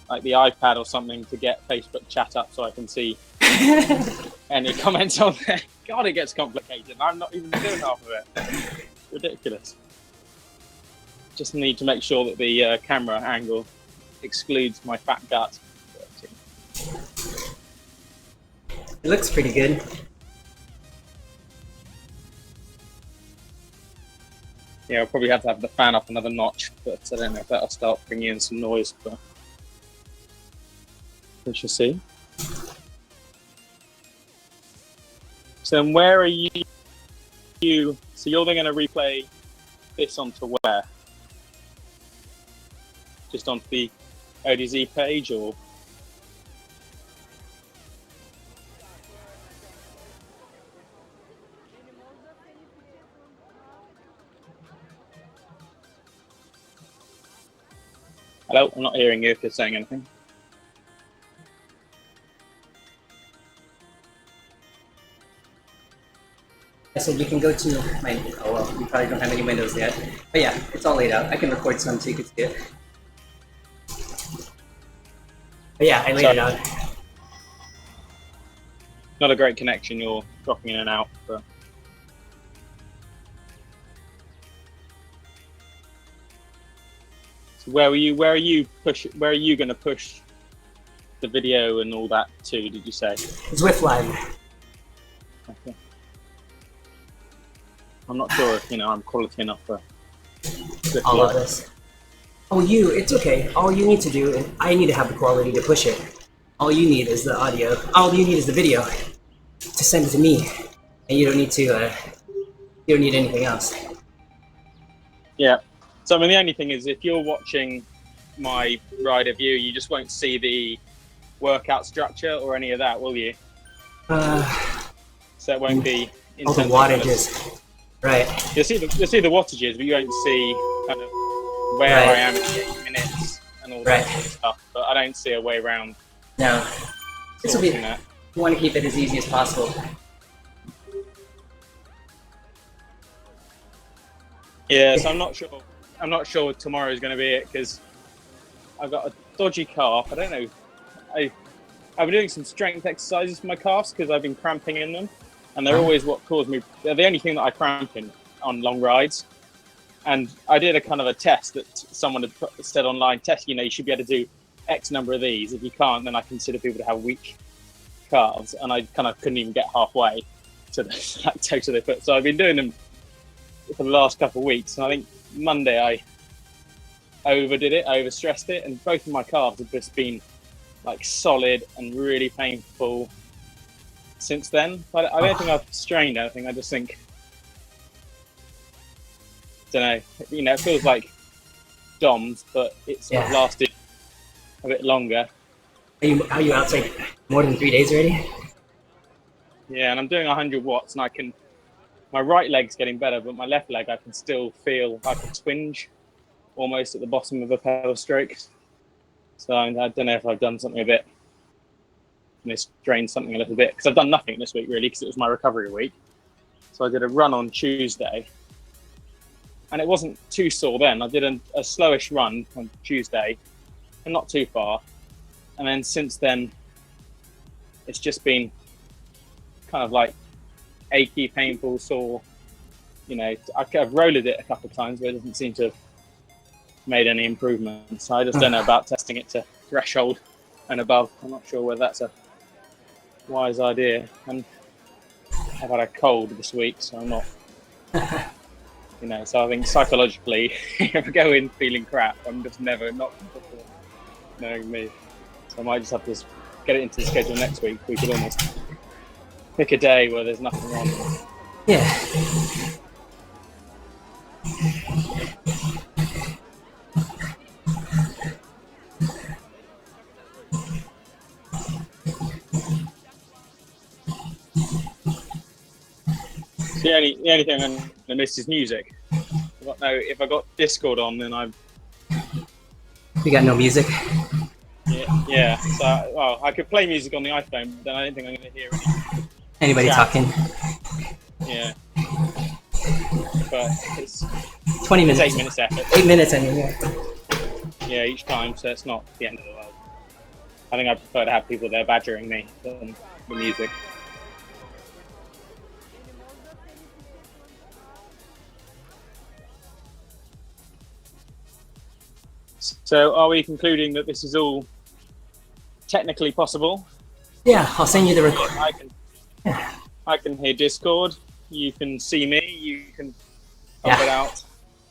like the iPad or something to get Facebook chat up so I can see any comments on there. God, it gets complicated. I'm not even doing half of it. Ridiculous. Just need to make sure that the camera angle excludes my fat gut. It looks pretty good. Yeah, I'll probably have to have the fan up another notch, but I don't know if that'll start bringing in some noise, but we shall see. So then where are you? So you're then going to replay this onto where? Just onto the ODZ page, or? Hello, I'm not hearing you if you're saying anything. I said you can go to my. Oh well, you probably don't have any windows yet. But yeah, it's all laid out. I can record some so you can see it. But yeah, I laid it out. Not a great connection. You're dropping in and out. But... So where are you going to push the video and all that to? Did you say? Zwift Live. Okay. I'm not sure if I'm quality enough for Zwift All Live. of us. Oh, it's okay. All you need to do, and I need to have the quality to push it. All you need is the audio. All you need is the video to send it to me, and you don't need to. You don't need anything else. Yeah. So I mean, the only thing is, if you're watching my rider view, you just won't see the workout structure or any of that, will you? So it won't be. All the wattages. Right. You'll see the wattages, but you won't see kind of where Right. I am in the 8 minutes and all that sort of stuff. But I don't see a way around. No. This will be. sorting that. You want to keep it as easy as possible. Yeah, so I'm not sure tomorrow's going to be it because I've got a dodgy calf. I don't know. I've been doing some strength exercises for my calves because I've been cramping in them, and they're always what cause me. They're the only thing that I cramp in on long rides. And I did a kind of a test that someone had said online. Test, you should be able to do X number of these. If you can't, then I consider people to have weak calves, and I kind of couldn't even get halfway to that toe to the foot. So I've been doing them for the last couple of weeks, and I think Monday I overstressed it, and both of my calves have just been like solid and really painful since then. But I don't think I've strained anything. I just think, don't know. It feels like DOMS, but it's sort of lasted a bit longer. Are you outside more than 3 days already? Yeah, and I'm doing 100 watts, and my right leg's getting better, but my left leg, I can still feel like a twinge almost at the bottom of a pedal stroke. So I don't know if I've done something a bit, strained something a little bit, because I've done nothing this week really, because it was my recovery week. So I did a run on Tuesday, and it wasn't too sore then. I did a slowish run on Tuesday, and not too far. And then since then, it's just been kind of like achy, painful, sore. I've rollered it a couple of times, but it doesn't seem to have made any improvement. So I just don't know about testing it to threshold and above. I'm not sure whether that's a wise idea. And I've had a cold this week, so I'm not, so I think psychologically, if I go in feeling crap, I'm just not comfortable, knowing me. So I might just have to get it into the schedule next week. We could almost pick a day where there's nothing wrong. Yeah. The only thing I'm going to miss is music. If I got Discord on, then I'm. You got no music? Yeah. So, I could play music on the iPhone, but then I don't think I'm going to hear Anybody talking? Yeah. But it's 20 minutes. It's 8 minutes effort. 8 minutes, I mean, yeah. Yeah, each time, so it's not the end of the world. I think I prefer to have people there badgering me than the music. So are we concluding that this is all technically possible? Yeah, I'll send you the record. I can hear Discord. You can see me. You can pop it out.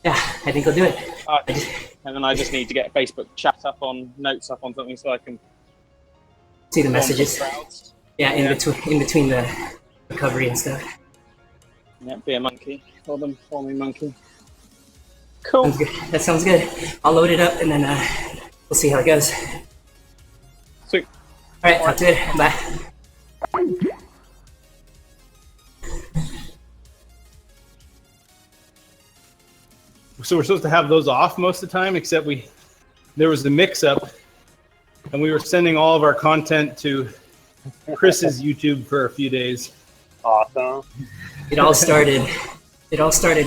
Yeah, I think I'll do it. And then I just need to get Facebook chat up on notes up on something so I can see the messages. Yeah, in between the recovery and stuff. Yeah, be a monkey. Call me monkey. Cool. Sounds good. That sounds good. I'll load it up and then we'll see how it goes. Sweet. All right, talk to you later. Bye. So we're supposed to have those off most of the time, except we there was the mix-up, and we were sending all of our content to Chris's YouTube for a few days. Awesome. It all started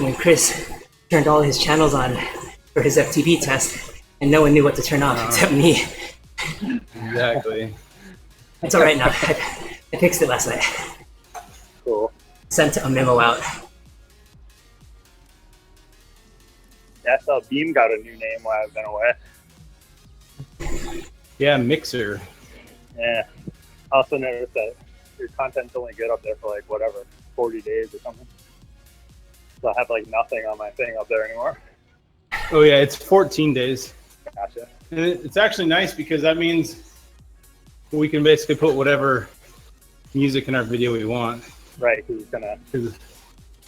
when Chris turned all his channels on for his FTP test, and no one knew what to turn off except me. Exactly. It's all right now. I fixed it last night. Cool. Sent a memo out. Yeah, I saw Beam got a new name while I've been away. Yeah, Mixer. Yeah. I also noticed that your content's only good up there for like whatever, 40 days or something. So I have like nothing on my thing up there anymore. Oh yeah, it's 14 days. Gotcha. And it's actually nice because that means we can basically put whatever music in our video we want. Right, because it's gonna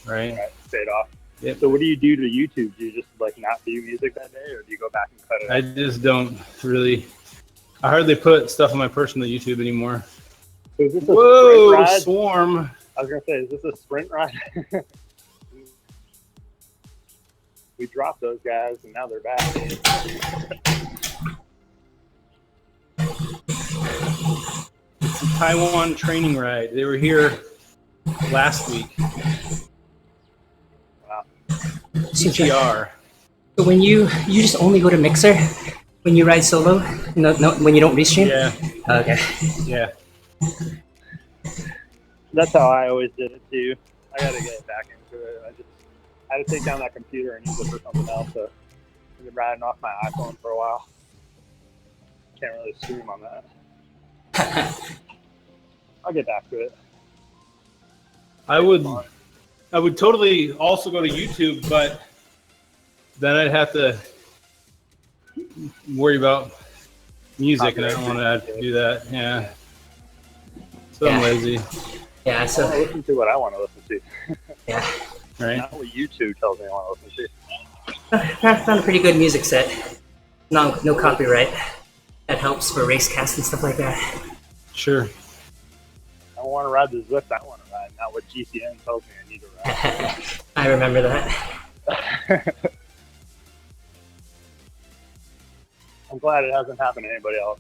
Right. fade off. Yep. So what do you do to YouTube? Do you just like not do music that day, or do you go back and cut it I out? just don't really. I hardly put stuff on my personal YouTube anymore. So is this a Whoa, sprint ride? swarm! I was gonna say, is this a sprint ride? We dropped those guys, and now they're back. It's a Taiwan training ride. They were here last week. Wow. CTR. So when you just only go to Mixer when you ride solo? No, when you don't restream? Yeah, Okay. yeah. That's how I always did it too. I gotta get back into it. I had to take down that computer and use it for something else. So I've been riding off my iPhone for a while. Can't really stream on that. I'll get back to it. I would totally also go to YouTube, but then I'd have to worry about music, and I don't want to have to do that. Yeah. So I'm Yeah. lazy. Yeah, I want to so listen to what I want to listen to, yeah. Right. not what YouTube tells me I want to listen to. I found a pretty good music set. No copyright. That helps for race cast and stuff like that. Sure. I don't want to ride the Zwift I want to ride, not what GCN tells me I need to ride. I remember that. I'm glad it hasn't happened to anybody else,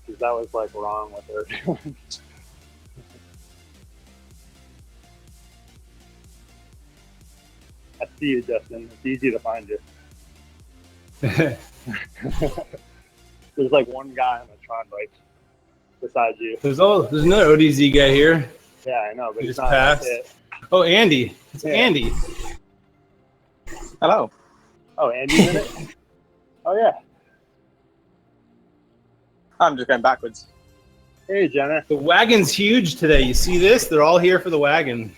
because that was like wrong what they're doing. I see you, Justin. It's easy to find you. There's like one guy on the Tron bike beside you. There's another ODZ guy here. Yeah, I know, but He he's just not passed. it. Oh, Andy. It's Yeah. Andy. Hello. Oh, Andy's in it? Oh, yeah. I'm just going backwards. Hey, Jenna. The wagon's huge today. You see this? They're all here for the wagon.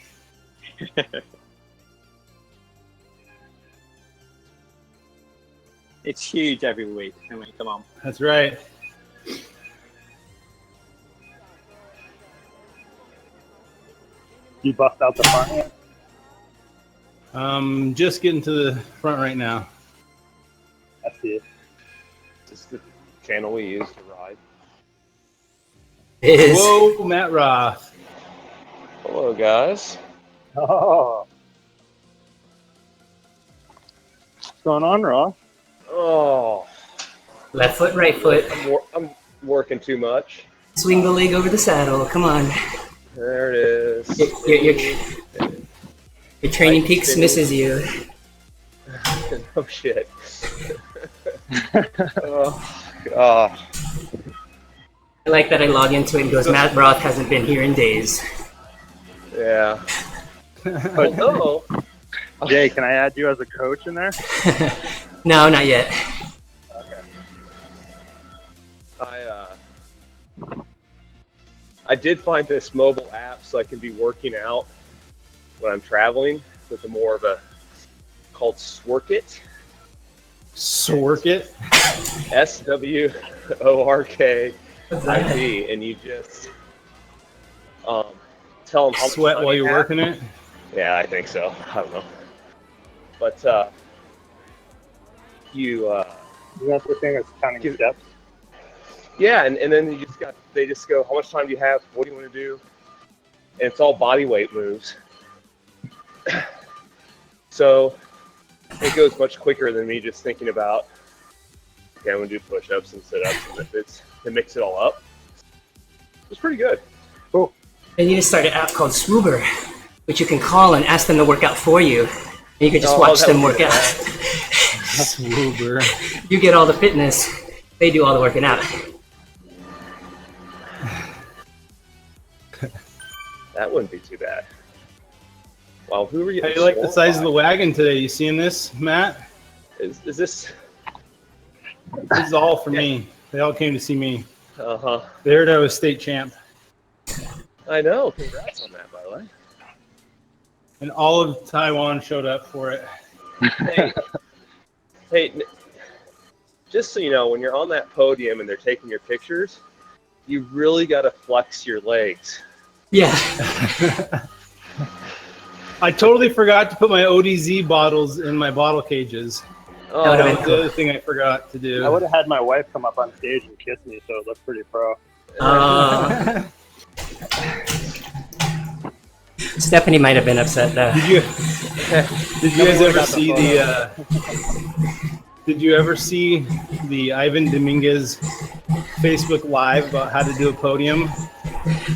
It's huge every week. I mean, come on. That's right. You bust out the front yet? Just getting to the front right now. I see it. This is the channel we use to ride. It is. Whoa, Matt Roth. Hello, guys. Oh. What's going on, Ross? Oh, Left foot, right foot. I'm working too much. Swing the leg over the saddle. Come on. There it is. Your training peaks misses you. Oh shit. Oh god. I like that I log into it and goes, Matt Roth hasn't been here in days. Yeah. But no. Jay, can I add you as a coach in there? No, not yet. Okay. I did find this mobile app so I can be working out when I'm traveling with a more of a called Sworkit. Sworkit. SWORKIT, and you just tell them how much Sweat time while you you're have. working it. Yeah, I think so. I don't know, but you That's the thing that's counting steps. yeah, and then they just go, how much time do you have? What do you want to do? And it's all body weight moves. So it goes much quicker than me just thinking about okay, I'm gonna do push-ups and sit-ups, and it mix it all up. It's pretty good. They need to start an app called Swoober, which you can call and ask them to work out for you. And you can just watch them work out. Swoober. You get all the fitness. They do all the working out. That wouldn't be too bad. Wow, who are you? How do you like the size of the wagon today? You seeing this, Matt? Is this? This is all for me. They all came to see me. Uh-huh. They heard I was state champ. I know. Congrats on that, by the way. And all of Taiwan showed up for it. Hey, just so you know, when you're on that podium and they're taking your pictures, you really got to flex your legs. Yeah. I totally forgot to put my ODZ bottles in my bottle cages. Oh, That That's the other thing I forgot to do. I would have had my wife come up on stage and kiss me, so it looked pretty pro. Stephanie might have been upset though. Did you guys ever see the? Did you ever see the Ivan Dominguez Facebook Live about how to do a podium?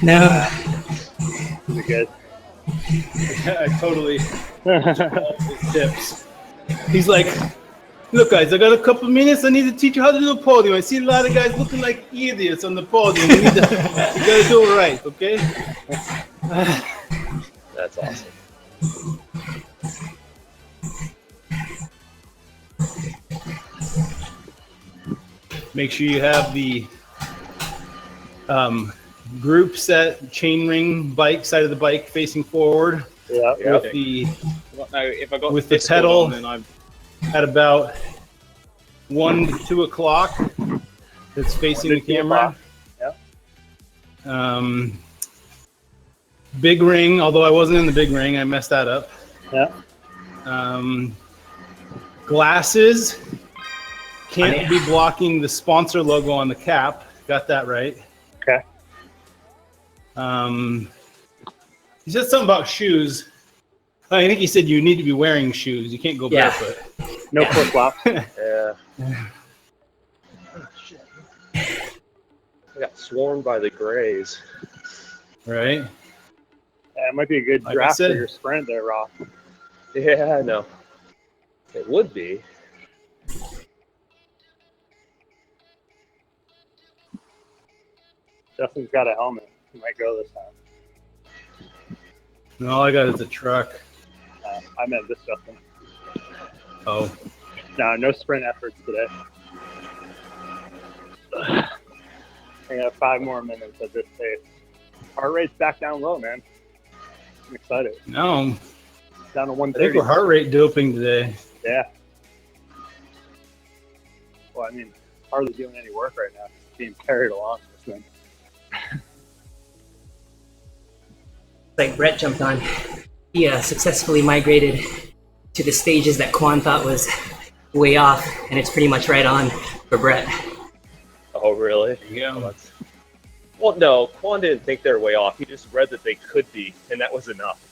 No. Pretty good. I totally took all of his tips. He's like, look guys, I got a couple minutes. I need to teach you how to do a podium. I see a lot of guys looking like idiots on the podium. You gotta do it right, okay? That's awesome. Make sure you have the group set chain ring bike side of the bike facing forward. Yeah. With the No, if I got with the Discord pedal on, then I'm at about 1 to 2 o'clock. That's facing the camera. Yeah. Big ring, although I wasn't in the big ring, I messed that up. Yeah. Glasses can't be blocking the sponsor logo on the cap. Got that right. Okay. He said something about shoes. I think he said you need to be wearing shoes. You can't go barefoot. No flip flop. Yeah. Oh, shit. I got swarmed by the Grays. Right? It might be a good Like I draft for said. your sprint there, Ross. Yeah, I know. It would be. Justin's got a helmet. He might go this time. No, all I got is a truck. I meant this Justin. Oh. No sprint efforts today. I got 5 more minutes at this pace. Heart rate's back down low, man. I'm excited. No. Down to I think 130. we're heart rate doping today. Yeah. Well, I mean, hardly doing any work right now. Just being carried along this thing. Like Brett jumped on. He successfully migrated to the stages that Quan thought was way off, and it's pretty much right on for Brett. Oh, really? Yeah. Well, no, Quan didn't think they were way off. He just read that they could be, and that was enough.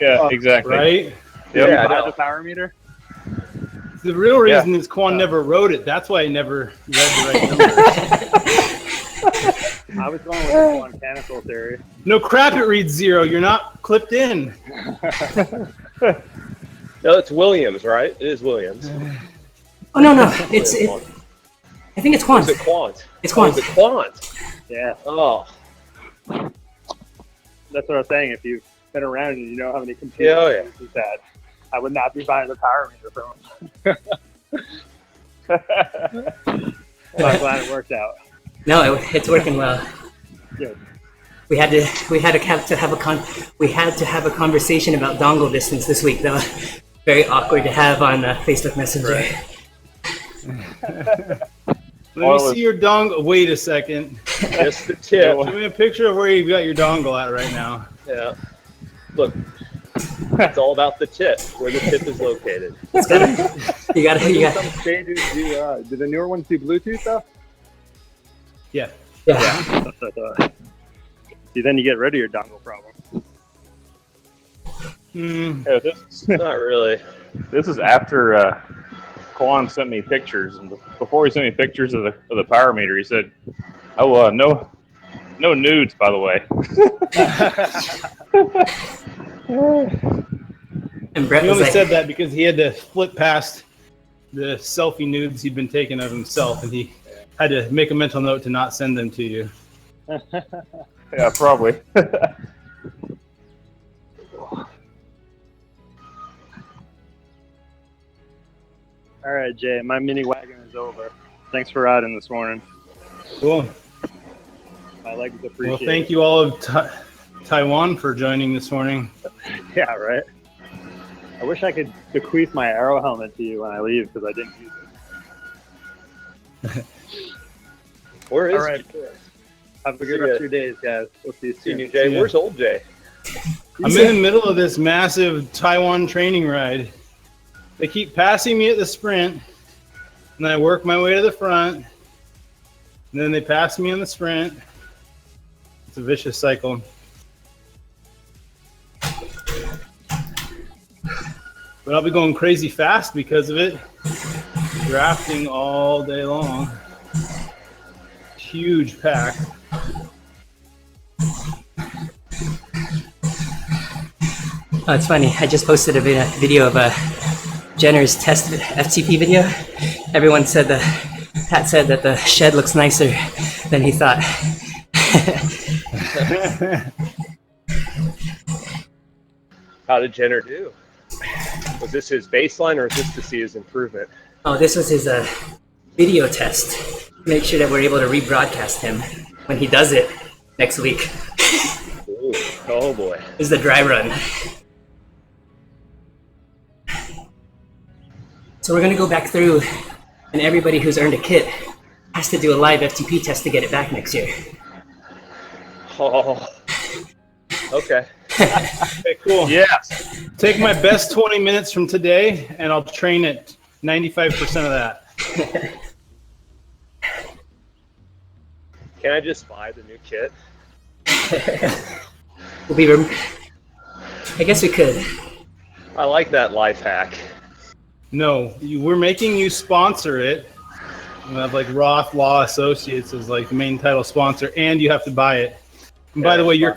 Yeah, exactly. Right? Did Yeah, you buy no. the power meter? The real reason is Quan never wrote it. That's why I never read the right number. I was going with the mechanical theory. No crap, it reads 0. You're not clipped in. No, it's Williams, right? It is Williams. Oh no, it's I think it's Quan. Is it Quant? It's Quant. Oh, is it Quant? Yeah. Oh, That's what I was saying. If you've been around and you know how many computers Yeah, he's had, I would not be buying the power meter from him. But I'm glad it worked out. No, it's working well. Good. We had to have a conversation about dongle distance this week, though. Very awkward to have on Facebook Messenger. Right. Let me see your dongle. Wait a second. just the tip. Show me a picture of where you've got your dongle at right now. Yeah. Look, it's all about the tip, where the tip is located. You got. Some stages do the newer ones do Bluetooth though? Yeah. Yeah. That's what I thought. See, then you get rid of your dongle problem. Hmm. Yeah, this Not really. is after Kwan sent me pictures, and before he sent me pictures of the power meter, he said, "Oh, no nudes, by the way." And Brett He was only like, said that because he had to flip past the selfie nudes he'd been taking of himself, and he had to make a mental note to not send them to you. Yeah, probably. All right, Jay, my mini wagon is over. Thanks for riding this morning. Cool. My legs appreciate Well, thank you all of Taiwan for joining this morning. Yeah, right. I wish I could bequeath my arrow helmet to you when I leave because I didn't use it. Where is All right. Have a good rest of your days, guys. We'll see you See soon. you, Jay. Yeah. Where's old Jay? I'm in the middle of this massive Taiwan training ride. They keep passing me at the sprint, and then I work my way to the front, and then they pass me on the sprint. It's a vicious cycle. But I'll be going crazy fast because of it. Drafting all day long. Huge pack. oh, it's funny. I just posted a video of Jenner's test FTP video. Everyone said Pat said that the shed looks nicer than he thought. How did Jenner do? Was this his baseline, or is this to see his improvement? Oh, this was his video test. Make sure that we're able to rebroadcast him when he does it next week. Ooh, oh boy. This is the dry run. So we're gonna go back through, and everybody who's earned a kit has to do a live FTP test to get it back next year. Oh. Okay. Okay, cool. Yes. Take my best 20 minutes from today, and I'll train at 95% of that. Can I just buy the new kit? I guess we could. I like that life hack. No, we're making you sponsor it. We have like Roth Law Associates is like the main title sponsor, and you have to buy it. And by the way, your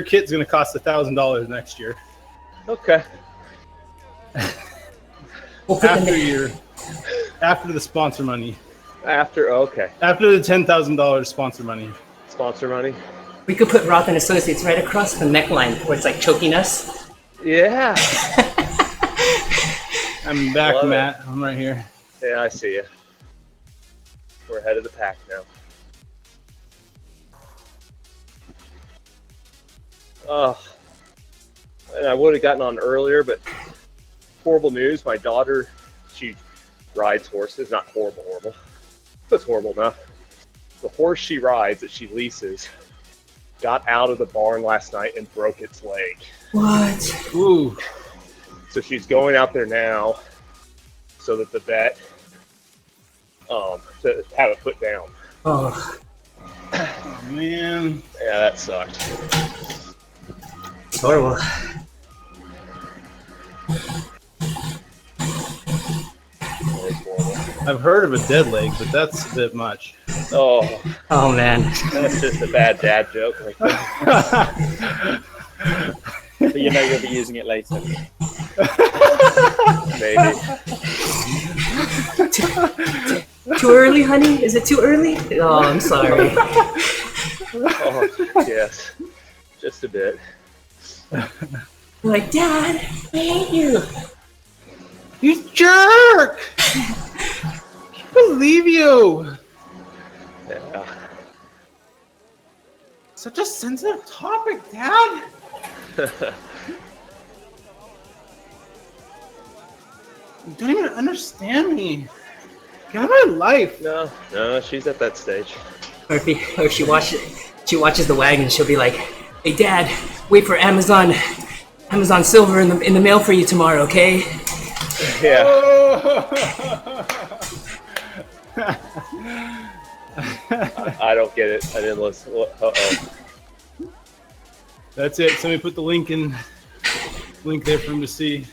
kit's going to cost $1,000 next year. Okay. We'll put After the sponsor money. Okay. After the $10,000 sponsor money. Sponsor money? We could put Roth and Associates right across the neckline where it's like choking us. Yeah. I'm back, Love Matt. I'm right here. Yeah, I see you. We're ahead of the pack now. And I would have gotten on earlier, but horrible news. My daughter, she rides horses. Not horrible. That's horrible enough. The horse she rides that she leases got out of the barn last night and broke its leg. What? Ooh. So she's going out there now so that the vet to have it put down. Oh, Oh, man. Yeah, that sucked. it's horrible. That was horrible. I've heard of a dead leg, but that's a bit much. Oh, Oh man. that's just a bad dad joke. Like that. But you know you'll be using it later. Maybe. Too early, honey? Is it too early? Oh, I'm sorry. Oh, yes. Just a bit. Like, Dad, I hate you. You jerk! I can't believe you! Yeah. Such a sensitive topic, Dad! You don't even understand me. Get out of my life. No, she's at that stage. Or if she watches the wagon, she'll be like, "Hey, Dad, wait for Amazon Silver in the mail for you tomorrow, okay?" Yeah. I don't get it. I didn't listen. Uh-oh. That's it. Somebody put the link there for him to see.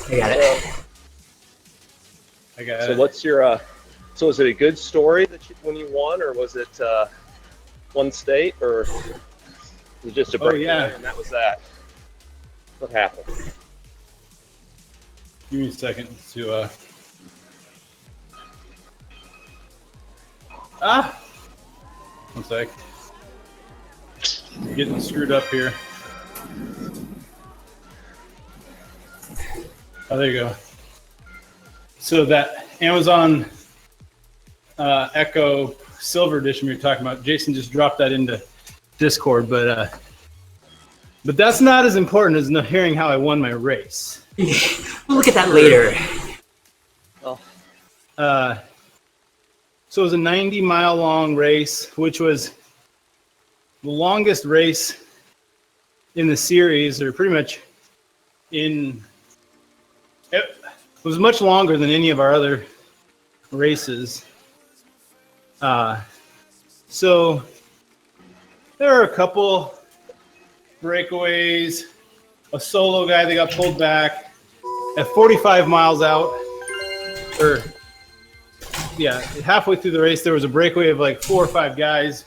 I got it. I got So it. what's your? So is it a good story that when you won, or was it one state, or was it just a breakaway and that was that? What happened? Give me a second to. One sec. Getting screwed up here. Oh, there you go. So that Amazon Echo Silver Edition we were talking about, Jason just dropped that into Discord, but that's not as important as hearing how I won my race. We'll look at that later. So it was a 90-mile long race, which was the longest race in the series, or pretty much it was much longer than any of our other races. So there are a couple breakaways, a solo guy that got pulled back at 45 miles out, or yeah, halfway through the race, there was a breakaway of like 4 or 5 guys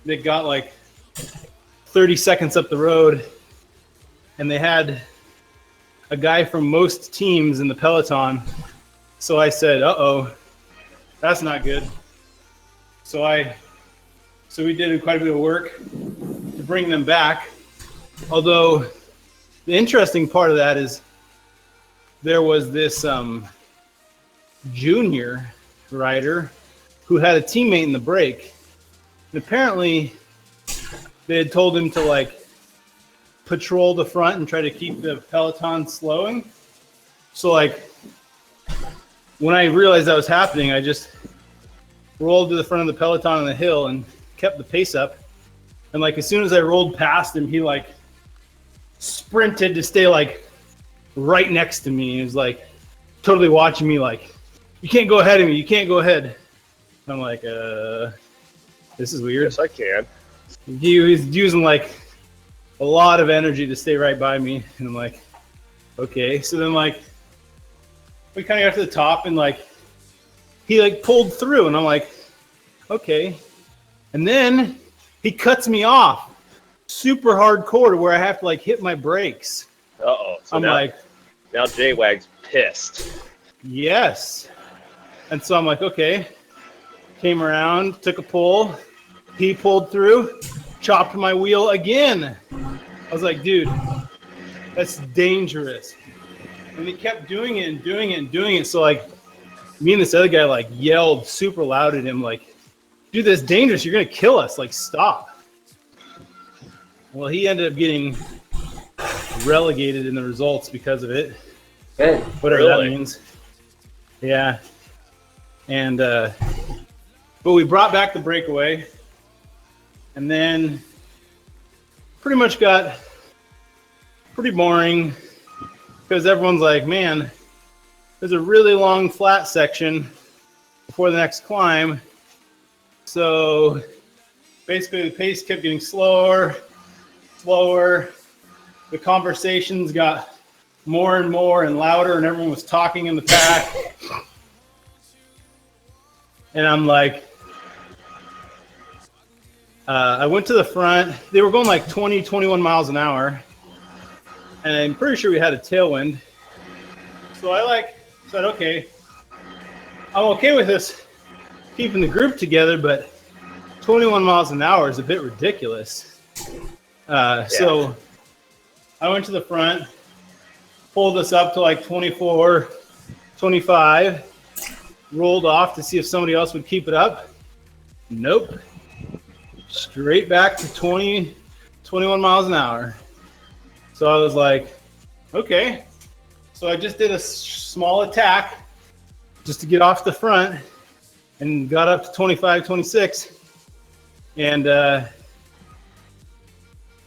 that got like 30 seconds up the road, and they had a guy from most teams in the peloton. So I said, "Uh-oh, that's not good." So we did quite a bit of work to bring them back. Although the interesting part of that is there was this junior rider who had a teammate in the break, and apparently they had told him to like patrol the front and try to keep the peloton slowing. So like when I realized that was happening, I just rolled to the front of the peloton on the hill and kept the pace up. And like as soon as I rolled past him, he like sprinted to stay like right next to me. He was like totally watching me like, "You can't go ahead of me. You can't go ahead." I'm like, this is weird. Yes, I can. He was using like a lot of energy to stay right by me. And I'm like, okay. So then like we kind of got to the top and like he like pulled through and I'm like, okay. And then he cuts me off super hardcore to where I have to like hit my brakes. Uh-oh. So I'm like, now J-Wag's pissed. yes. And so I'm like, okay. Came around, took a pull. He pulled through, chopped my wheel again. I was like, dude, that's dangerous. And he kept doing it and doing it and doing it. So like me and this other guy like yelled super loud at him like, "Dude, that's dangerous. You're going to kill us. Like, stop." Well, he ended up getting relegated in the results because of it. Good. Whatever that means. Yeah. And, but we brought back the breakaway and then pretty much got pretty boring because everyone's like, man, there's a really long flat section before the next climb. So basically the pace kept getting slower. The conversations got more and more and louder, and everyone was talking in the pack. And I'm like, I went to the front. They were going like 20, 21 miles an hour. And I'm pretty sure we had a tailwind. So I like said, okay, I'm okay with this keeping the group together, but 21 miles an hour is a bit ridiculous. So I went to the front, pulled us up to like 24, 25, rolled off to see if somebody else would keep it up. Nope. Straight back to 20, 21 miles an hour. So I was like, okay. So I just did a small attack just to get off the front and got up to 25, 26. And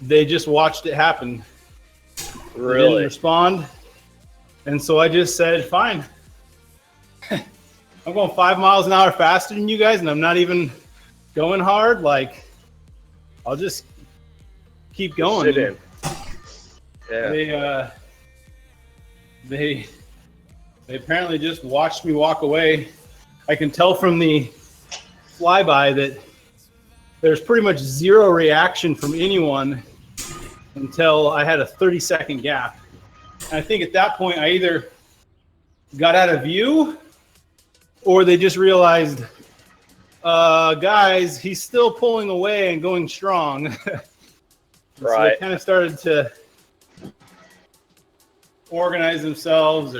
they just watched it happen. Really? They didn't respond. And so I just said, fine. I'm going 5 miles an hour faster than you guys, and I'm not even going hard. Like, I'll just keep going. Sit in. Yeah. They They apparently just watched me walk away. I can tell from the flyby that there's pretty much zero reaction from anyone until I had a 30-second gap. And I think at that point I either got out of view or they just realized, guys, he's still pulling away and going strong. So Right. they kind of started to organize themselves,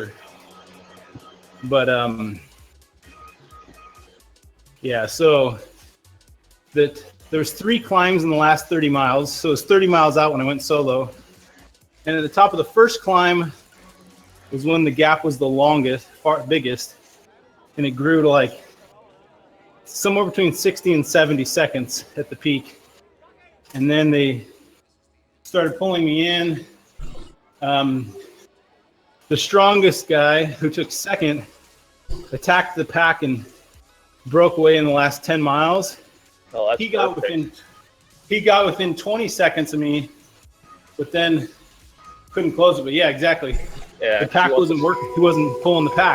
but yeah. So that there was 3 climbs in the last 30 miles. So it was 30 miles out when I went solo. And at the top of the first climb was when the gap was the longest, biggest, and it grew to like somewhere between 60 and 70 seconds at the peak. And then they started pulling me in. The strongest guy, who took second, attacked the pack and broke away in the last 10 miles. Oh, that's He got perfect. within 20 seconds of me, but then couldn't close it. But yeah, exactly. Yeah, The pack he wasn't working. He wasn't pulling the pack.